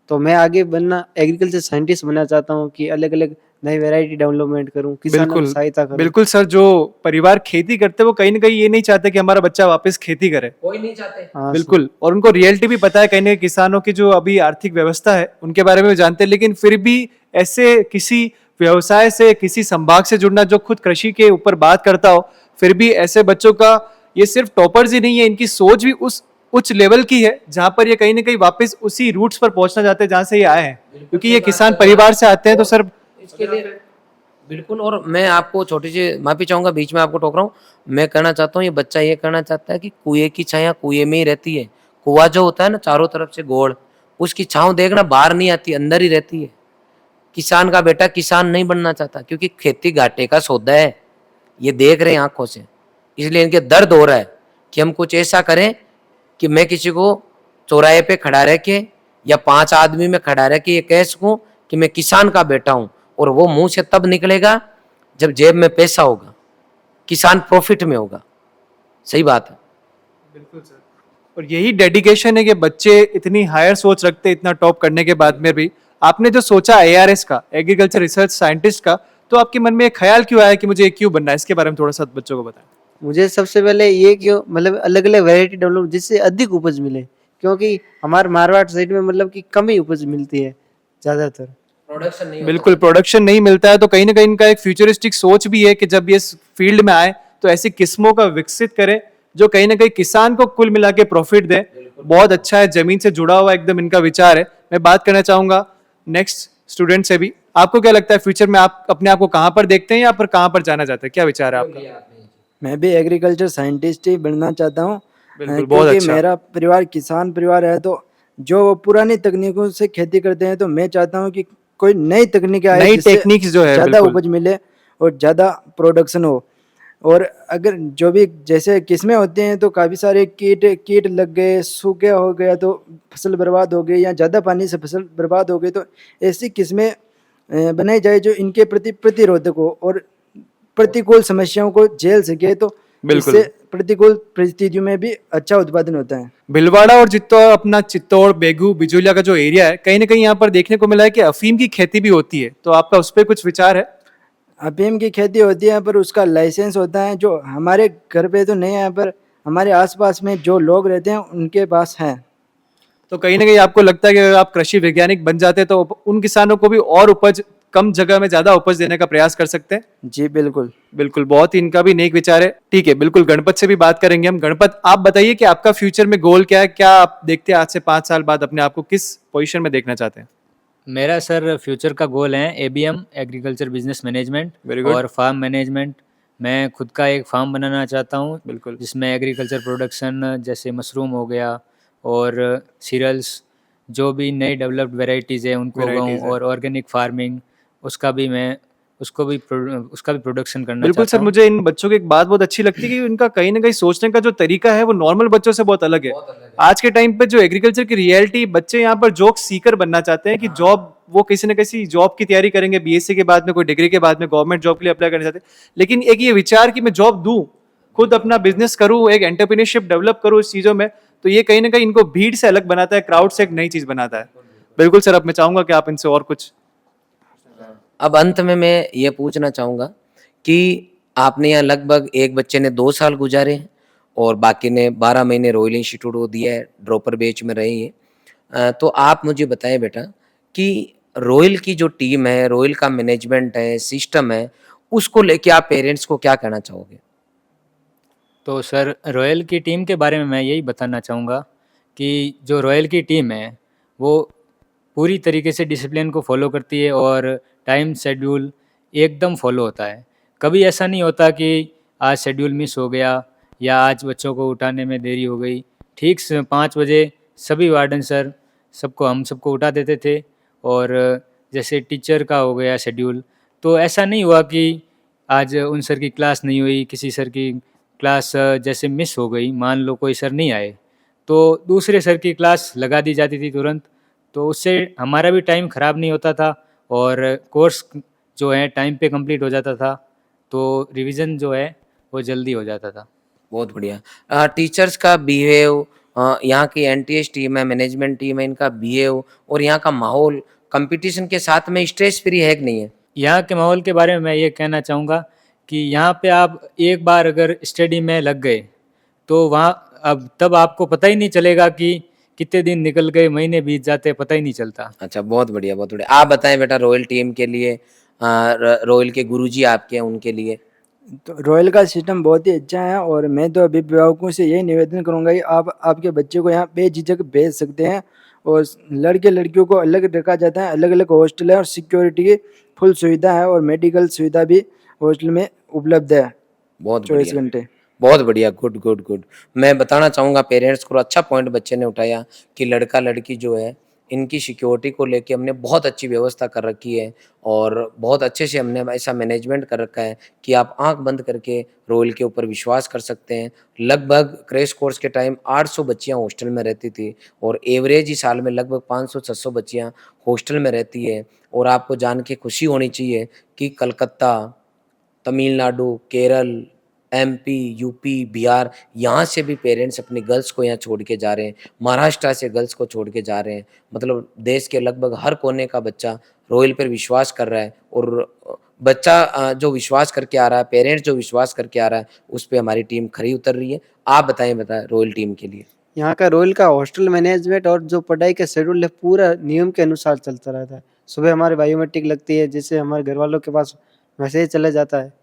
तो मैं आगे बनना एग्रीकल्चर साइंटिस्ट बनना चाहता हूँ कि अलग अलग नई वैरायटी डेवलपमेंट करूँ, किसानों की बिल्कुल सहायता करूँ। बिल्कुल सर, जो परिवार खेती करते हैं वो कहीं ना कहीं ये नहीं चाहते कि हमारा बच्चा वापस खेती करे। कोई नहीं चाहते। हाँ सर। बिल्कुल, और उनको रियलिटी भी पता है, कहीं ना कहीं किसानों की जो अभी आर्थिक व्यवस्था है उनके बारे में भी जानते हैं, लेकिन फिर भी ऐसे किसी व्यवसाय से, किसी संभाग से जुड़ना जो खुद कृषि के ऊपर बात करता हो, फिर भी ऐसे बच्चों का, ये सिर्फ टॉपर्स ही नहीं है, इनकी सोच भी उस उच्च लेवल की है जहां पर ये कहीं ना कहीं वापस उसी रूट्स पर पहुंचना चाहते हैं जहां से ये आए हैं, क्योंकि ये किसान परिवार से आते हैं। तो सर इसके लिए बिल्कुल, और मैं आपको छोटी सी माफी चाहूंगा, बीच में आपको टोक रहा हूँ, मैं कहना चाहता हूँ ये बच्चा ये कहना चाहता है कि कुएं की छाया कुएं में ही रहती है। कुआं जो होता है ना चारों तरफ से गोल, उसकी छांव देखना बाहर नहीं आती, अंदर ही रहती है। किसान का बेटा किसान नहीं बनना चाहता क्योंकि खेती घाटे का सौदा है, ये देख रहे हैं आंखों से, इसलिए इनके दर्द हो रहा है कि हम कुछ ऐसा करें कि मैं किसी को चौराहे पे खड़ा रह के या 5 आदमी में खड़ा रह के ये कह सकूं कि मैं किसान का बेटा हूं, और वो मुंह से तब निकलेगा जब जेब में पैसा होगा, किसान प्रॉफिट में होगा। सही बात है। बिल्कुल सर, और यही डेडिकेशन है कि बच्चे इतनी हायर सोच रखते हैं, इतना टॉप करने के बाद में भी आपने जो सोचा एआरएस का, एग्रीकल्चर रिसर्च साइंटिस्ट का, तो आपके मन में एक ख्याल क्यों आया कि मुझे ये क्यों बनना है? इसके बारे में थोड़ा सा बच्चों को बताएं। मुझे सबसे पहले ये क्यों मतलब अलग अलग वैरायटी डेवलप जिससे अधिक उपज मिले, क्योंकि हमारे मारवाड़ साइड में मतलब कि कम ही उपज मिलती है ज्यादातर। प्रोडक्शन नहीं बिल्कुल, प्रोडक्शन नहीं मिलता है, तो कहीं ना कहीं इनका एक फ्यूचरिस्टिक सोच भी है कि जब ये इस फील्ड में आए तो ऐसी किस्मों का विकसित करें जो कहीं ना कहीं किसान को कुल मिला के प्रॉफिट दे। बहुत अच्छा है, जमीन से जुड़ा हुआ एकदम इनका विचार है। मैं बात करना चाहूंगा नेक्स्ट स्टूडेंट से भी, आपको क्या लगता है फ्यूचर में आप अपने आप को कहाँ पर देखते हैं या फिर कहाँ पर जाना चाहते हैं? क्या विचार है आपका? मैं भी एग्रीकल्चर साइंटिस्ट ही बनना चाहता हूँ, बिल्कुल, बहुत क्योंकि अच्छा। मेरा परिवार किसान परिवार है, तो जो पुरानी तकनीकों से खेती करते हैं तो मैं चाहता हूँ कि कोई नई तकनीक आए नई जिससे टेक्निक्स जो है, ज़्यादा बिल्कुल। उपज मिले और ज़्यादा प्रोडक्शन हो। और अगर जो भी जैसे किस्में होती हैं तो काफ़ी सारे कीट लग गए, सूखे हो गया तो फसल बर्बाद हो गई, या ज़्यादा पानी से फसल बर्बाद हो गई, तो ऐसी किस्में बनाई जाए जो इनके प्रति प्रतिरोधक हो और प्रतिकूल समस्याओं को झेल सके, तो बिल्कुल। इससे प्रतिकूल परिस्थितियों में भी अच्छा उत्पादन होता है। भिलवाड़ा और अपना चित्तौड़, बेगू, बिजोलिया का जो एरिया है, कहीं ना कहीं यहाँ पर देखने को मिला है कि अफीम की खेती भी होती है, तो आपका उस पर कुछ विचार है? अफीम की खेती होती है पर उसका लाइसेंस होता है, जो हमारे घर पे तो नहीं है पर हमारे आसपास में जो लोग रहते हैं उनके पास है। तो कहीं ना कहीं आपको लगता है कि अगर आप कृषि वैज्ञानिक बन जाते तो उन किसानों को भी और उपज, कम जगह में ज्यादा उपज देने का प्रयास कर सकते हैं? जी बिल्कुल। बिल्कुल, बहुत ही इनका भी नेक विचार है। ठीक है, बिल्कुल, गणपत से भी बात करेंगे हम। गणपत, आप बताइए कि आपका फ्यूचर में गोल क्या है? क्या आप देखते हैं आज से 5 साल बाद अपने आप को किस पोजीशन में देखना चाहते हैं? मेरा सर फ्यूचर का गोल है ABM, agriculture business management Very good. और फार्म मैनेजमेंट। मैं खुद का एक फार्म बनाना चाहता हूँ, बिल्कुल। जिसमें एग्रीकल्चर प्रोडक्शन जैसे मशरूम हो गया और सीरियल्स, जो भी नई डेवलप्ड वेराइटीज़ है उनको Varieties उगाऊँ, है। और ऑर्गेनिक फार्मिंग उसका भी प्रोडक्शन करना बिल्कुल चाहता सर, हूँ। मुझे इन बच्चों की एक बात बहुत अच्छी लगती है कि इनका कहीं ना कहीं सोचने का जो तरीका है वो नॉर्मल बच्चों से बहुत अलग है। आज के टाइम पे जो एग्रीकल्चर की रियलिटी, बच्चे यहाँ पर जॉब सीकर बनना चाहते हैं कि जॉब, वो किसी न किसी जॉब की तैयारी करेंगे, बीएससी के बाद में, कोई डिग्री के बाद में गवर्नमेंट जॉब के लिए अप्लाई करना चाहते हैं, लेकिन एक ये विचार कि मैं जॉब दूं, खुद अपना बिजनेस करूं, एक एंटरप्रेन्योरशिप डेवलप करूं इस चीजों में, तो ये कहीं ना कहीं इनको भीड़ से अलग बनाता है, क्राउड से एक नई चीज बनाता है। बिल्कुल सर, अब मैं चाहूंगा कि आप इनसे और कुछ। अब अंत में मैं ये पूछना चाहूँगा कि आपने यहाँ लगभग एक बच्चे ने 2 साल गुजारे हैं और बाकी ने 12 महीने रॉयल इंस्टीट्यूट को दिया है, ड्रॉपर बैच में रहे हैं। तो आप मुझे बताएं बेटा कि रॉयल की जो टीम है, रॉयल का मैनेजमेंट है, सिस्टम है, उसको लेके आप पेरेंट्स को क्या कहना चाहोगे? तो सर रॉयल की टीम के बारे में मैं यही बताना चाहूँगा कि जो रॉयल की टीम है वो पूरी तरीके से डिसिप्लिन को फॉलो करती है और टाइम शेड्यूल एकदम फॉलो होता है। कभी ऐसा नहीं होता कि आज शेड्यूल मिस हो गया या आज बच्चों को उठाने में देरी हो गई। ठीक 5 बजे सभी वार्डन सर हम सबको उठा देते थे, और जैसे टीचर का हो गया शेड्यूल, तो ऐसा नहीं हुआ कि आज उन सर की क्लास नहीं हुई, किसी सर की क्लास जैसे मिस हो गई, मान लो कोई सर नहीं आए, तो दूसरे सर की क्लास लगा दी जाती थी तुरंत, तो उससे हमारा भी टाइम ख़राब नहीं होता था और कोर्स जो है टाइम पे कंप्लीट हो जाता था, तो रिवीजन जो है वो जल्दी हो जाता था। बहुत बढ़िया। टीचर्स का बिहेव, यहाँ की एनटीएस टीम है, मैनेजमेंट टीम है, इनका बिहेव और यहाँ का माहौल कंपटीशन के साथ में स्ट्रेस फ्री है कि नहीं है? यहाँ के माहौल के बारे में मैं ये कहना चाहूँगा कि यहाँ पे आप एक बार अगर स्टडी में लग गए, तो वहाँ अब तब आपको पता ही नहीं चलेगा कि कितने दिन निकल गए, महीने बीत जाते, पता ही नहीं चलता। अच्छा, बहुत बढ़िया, बहुत बढ़िया। आप बताएं बेटा, रॉयल टीम के लिए, रॉयल के गुरुजी आपके हैं, उनके लिए। तो रॉयल का सिस्टम बहुत ही अच्छा है और मैं तो अभिभावकों से यही निवेदन करूंगा कि आप आपके बच्चे को यहाँ बेझिझक भेज सकते हैं और लड़के लड़कियों को अलग रखा जाता है, अलग अलग हॉस्टल है और सिक्योरिटी की फुल सुविधा है और मेडिकल सुविधा भी हॉस्टल में उपलब्ध है बहुत 24 बढ़िया, घंटे। बहुत बढ़िया, गुड गुड गुड। मैं बताना चाहूँगा पेरेंट्स को, अच्छा पॉइंट बच्चे ने उठाया कि लड़का लड़की जो है, इनकी सिक्योरिटी को लेके हमने बहुत अच्छी व्यवस्था कर रखी है और बहुत अच्छे से हमने ऐसा मैनेजमेंट कर रखा है कि आप आंख बंद करके रॉयल के ऊपर विश्वास कर सकते हैं। लगभग क्रैश कोर्स के टाइम 800 बच्चियां हॉस्टल में रहती थी और एवरेज ही साल में लगभग 500-600 बच्चियां हॉस्टल में रहती है। और आपको जान के खुशी होनी चाहिए कि कलकत्ता, तमिलनाडु, केरल, एमपी, यूपी, बिहार, यहाँ से भी पेरेंट्स अपनी गर्ल्स को यहाँ छोड़ के जा रहे हैं। महाराष्ट्र से गर्ल्स को छोड़ के जा रहे हैं। मतलब देश के लगभग हर कोने का बच्चा रॉयल पर विश्वास कर रहा है और बच्चा जो विश्वास करके आ रहा है, पेरेंट्स जो विश्वास करके आ रहा है, उस पे हमारी टीम खरी उतर रही है। आप बताएं रॉयल टीम के लिए। यहाँ का रॉयल का हॉस्टल मैनेजमेंट और जो पढ़ाई का शेड्यूल है पूरा नियम के अनुसार चलता रहता है। सुबह हमारे बायोमेट्रिक लगती है, जिससे हमारे घर वालों के पास मैसेज चला जाता है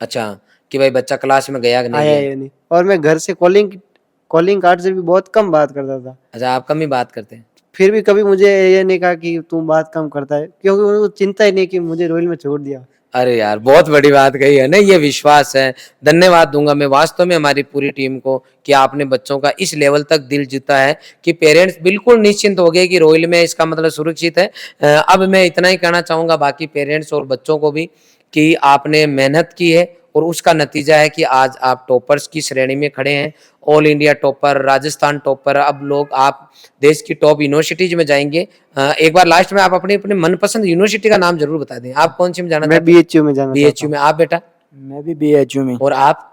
अच्छा, कि भाई बच्चा क्लास में गया कि नहीं आया गया। या नहीं। और मैं घर से कॉलिंग कार्ड से भी बहुत कम बात करता था, अच्छा, आप कम ही बात करते हैं। फिर भी कभी मुझे ये नहीं कहा कि तुम बात कम करता है, क्योंकि उनको चिंता ही नहीं कि मुझे रॉयल में छोड़ दिया। अरे यार, बहुत बड़ी बात कही है ना, ये विश्वास है। धन्यवाद दूंगा मैं वास्तव में हमारी पूरी टीम को कि आपने बच्चों का इस लेवल तक दिल जीता है कि पेरेंट्स बिल्कुल निश्चिंत हो गए कि रॉयल में इसका मतलब सुरक्षित है। अब मैं इतना ही कहना चाहूंगा बाकी पेरेंट्स और बच्चों को भी कि आपने मेहनत की है और उसका नतीजा है कि आज आप टॉपर्स की श्रेणी में खड़े हैं। All India topper, Rajasthan topper, अब लोग आप देश की टॉप यूनिवर्सिटीज में जाएंगे। एक बार लास्ट में आप अपने अपने मनपसंद यूनिवर्सिटी का नाम जरूर बता दें। आप कौन सी में जाना मैं चाहते हैं? BHU में जाना चाहता बीएचयू में। आप बेटा? मैं भी BHU में। और आप?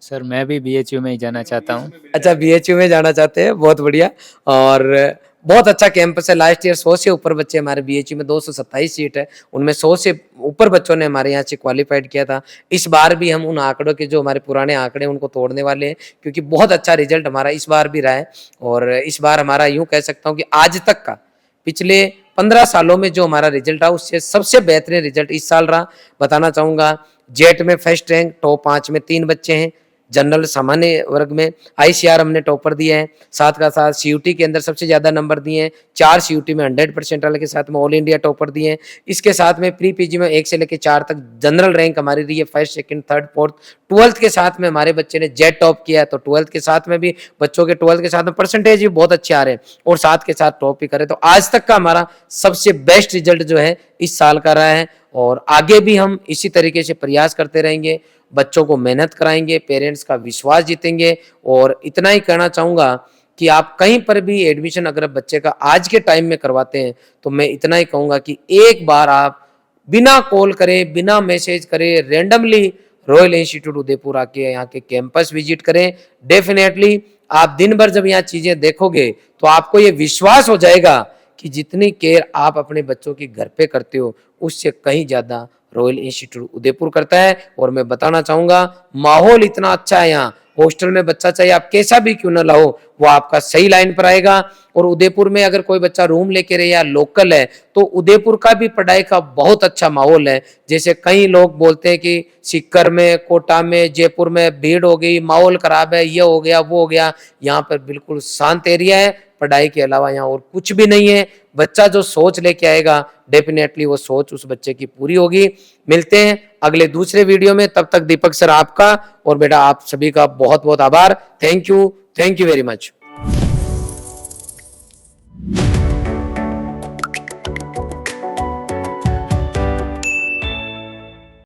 सर मैं भी BHU में ही जाना चाहता हूँ। अच्छा, बीएचयू में जाना चाहते हैं, बहुत बढ़िया। और बहुत अच्छा कैंपस है। लास्ट ईयर 100 से ऊपर बच्चे हमारे बीएचयू में, 227 सीट है, उनमें 100 से ऊपर बच्चों ने हमारे यहाँ से क्वालिफाइड किया था। इस बार भी हम उन आंकड़ों के, जो हमारे पुराने आंकड़े, उनको तोड़ने वाले हैं, क्योंकि बहुत अच्छा रिजल्ट हमारा इस बार भी रहा है। और इस बार हमारा यूं कह सकता हूँ कि आज तक का, पिछले 15 सालों में जो हमारा रिजल्ट रहा, उससे सबसे बेहतरीन रिजल्ट इस साल रहा। बताना चाहूँगा, जेट में फर्स्ट रैंक, टॉप 5 में 3 बच्चे हैं, जनरल सामान्य वर्ग में आईसीआर हमने टॉपर दिया है, साथ का साथ सीयूटी के अंदर सबसे ज्यादा नंबर दिए हैं, 4 सीयूटी में 100% वाले के साथ में ऑल इंडिया टॉपर दिए हैं। इसके साथ में प्री पीजी में 1 से लेकर 4 तक जनरल रैंक हमारी रही है, first, second, third, fourth. 12th के साथ में हमारे बच्चे ने जेट टॉप किया है, तो 12th के साथ में भी बच्चों के 12th के साथ में परसेंटेज भी बहुत अच्छे आ रहे हैं और साथ के साथ टॉप भी करे। तो आज तक का हमारा सबसे बेस्ट रिजल्ट जो है इस साल का रहा है और आगे भी हम इसी तरीके से प्रयास करते रहेंगे, बच्चों को मेहनत कराएंगे, पेरेंट्स का विश्वास जीतेंगे। और इतना ही कहना चाहूँगा कि आप कहीं पर भी एडमिशन अगर बच्चे का आज के टाइम में करवाते हैं, तो मैं इतना ही कहूँगा कि एक बार आप बिना कॉल करे, बिना मैसेज करे, रेंडमली रॉयल इंस्टीट्यूट उदयपुर आके यहाँ के कैंपस विजिट करें। डेफिनेटली आप दिन भर जब यहाँ चीजें देखोगे तो आपको ये विश्वास हो जाएगा कि जितनी केयर आप अपने बच्चों की घर पे करते हो, उससे कहीं ज्यादा रॉयल इंस्टीट्यूट उदयपुर करता है। और मैं बताना चाहूंगा, माहौल इतना अच्छा है यहाँ, हॉस्टल में बच्चा चाहे आप कैसा भी क्यों ना लाओ, वो आपका सही लाइन पर आएगा। और उदयपुर में अगर कोई बच्चा रूम लेके रहे या लोकल है, तो उदयपुर का भी पढ़ाई का बहुत अच्छा माहौल है। जैसे कई लोग बोलते हैं कि सीकर में, कोटा में, जयपुर में भीड़ हो गई, माहौल खराब है, ये हो गया, वो हो गया। यहाँ पर बिल्कुल शांत एरिया है, पढ़ाई के अलावा यहाँ और कुछ भी नहीं है। बच्चा जो सोच लेके आएगा, डेफिनेटली वो सोच उस बच्चे की पूरी होगी। मिलते हैं अगले दूसरे वीडियो में, तब तक दीपक सर आपका और बेटा आप सभी का बहुत बहुत आभार। Thank you very much.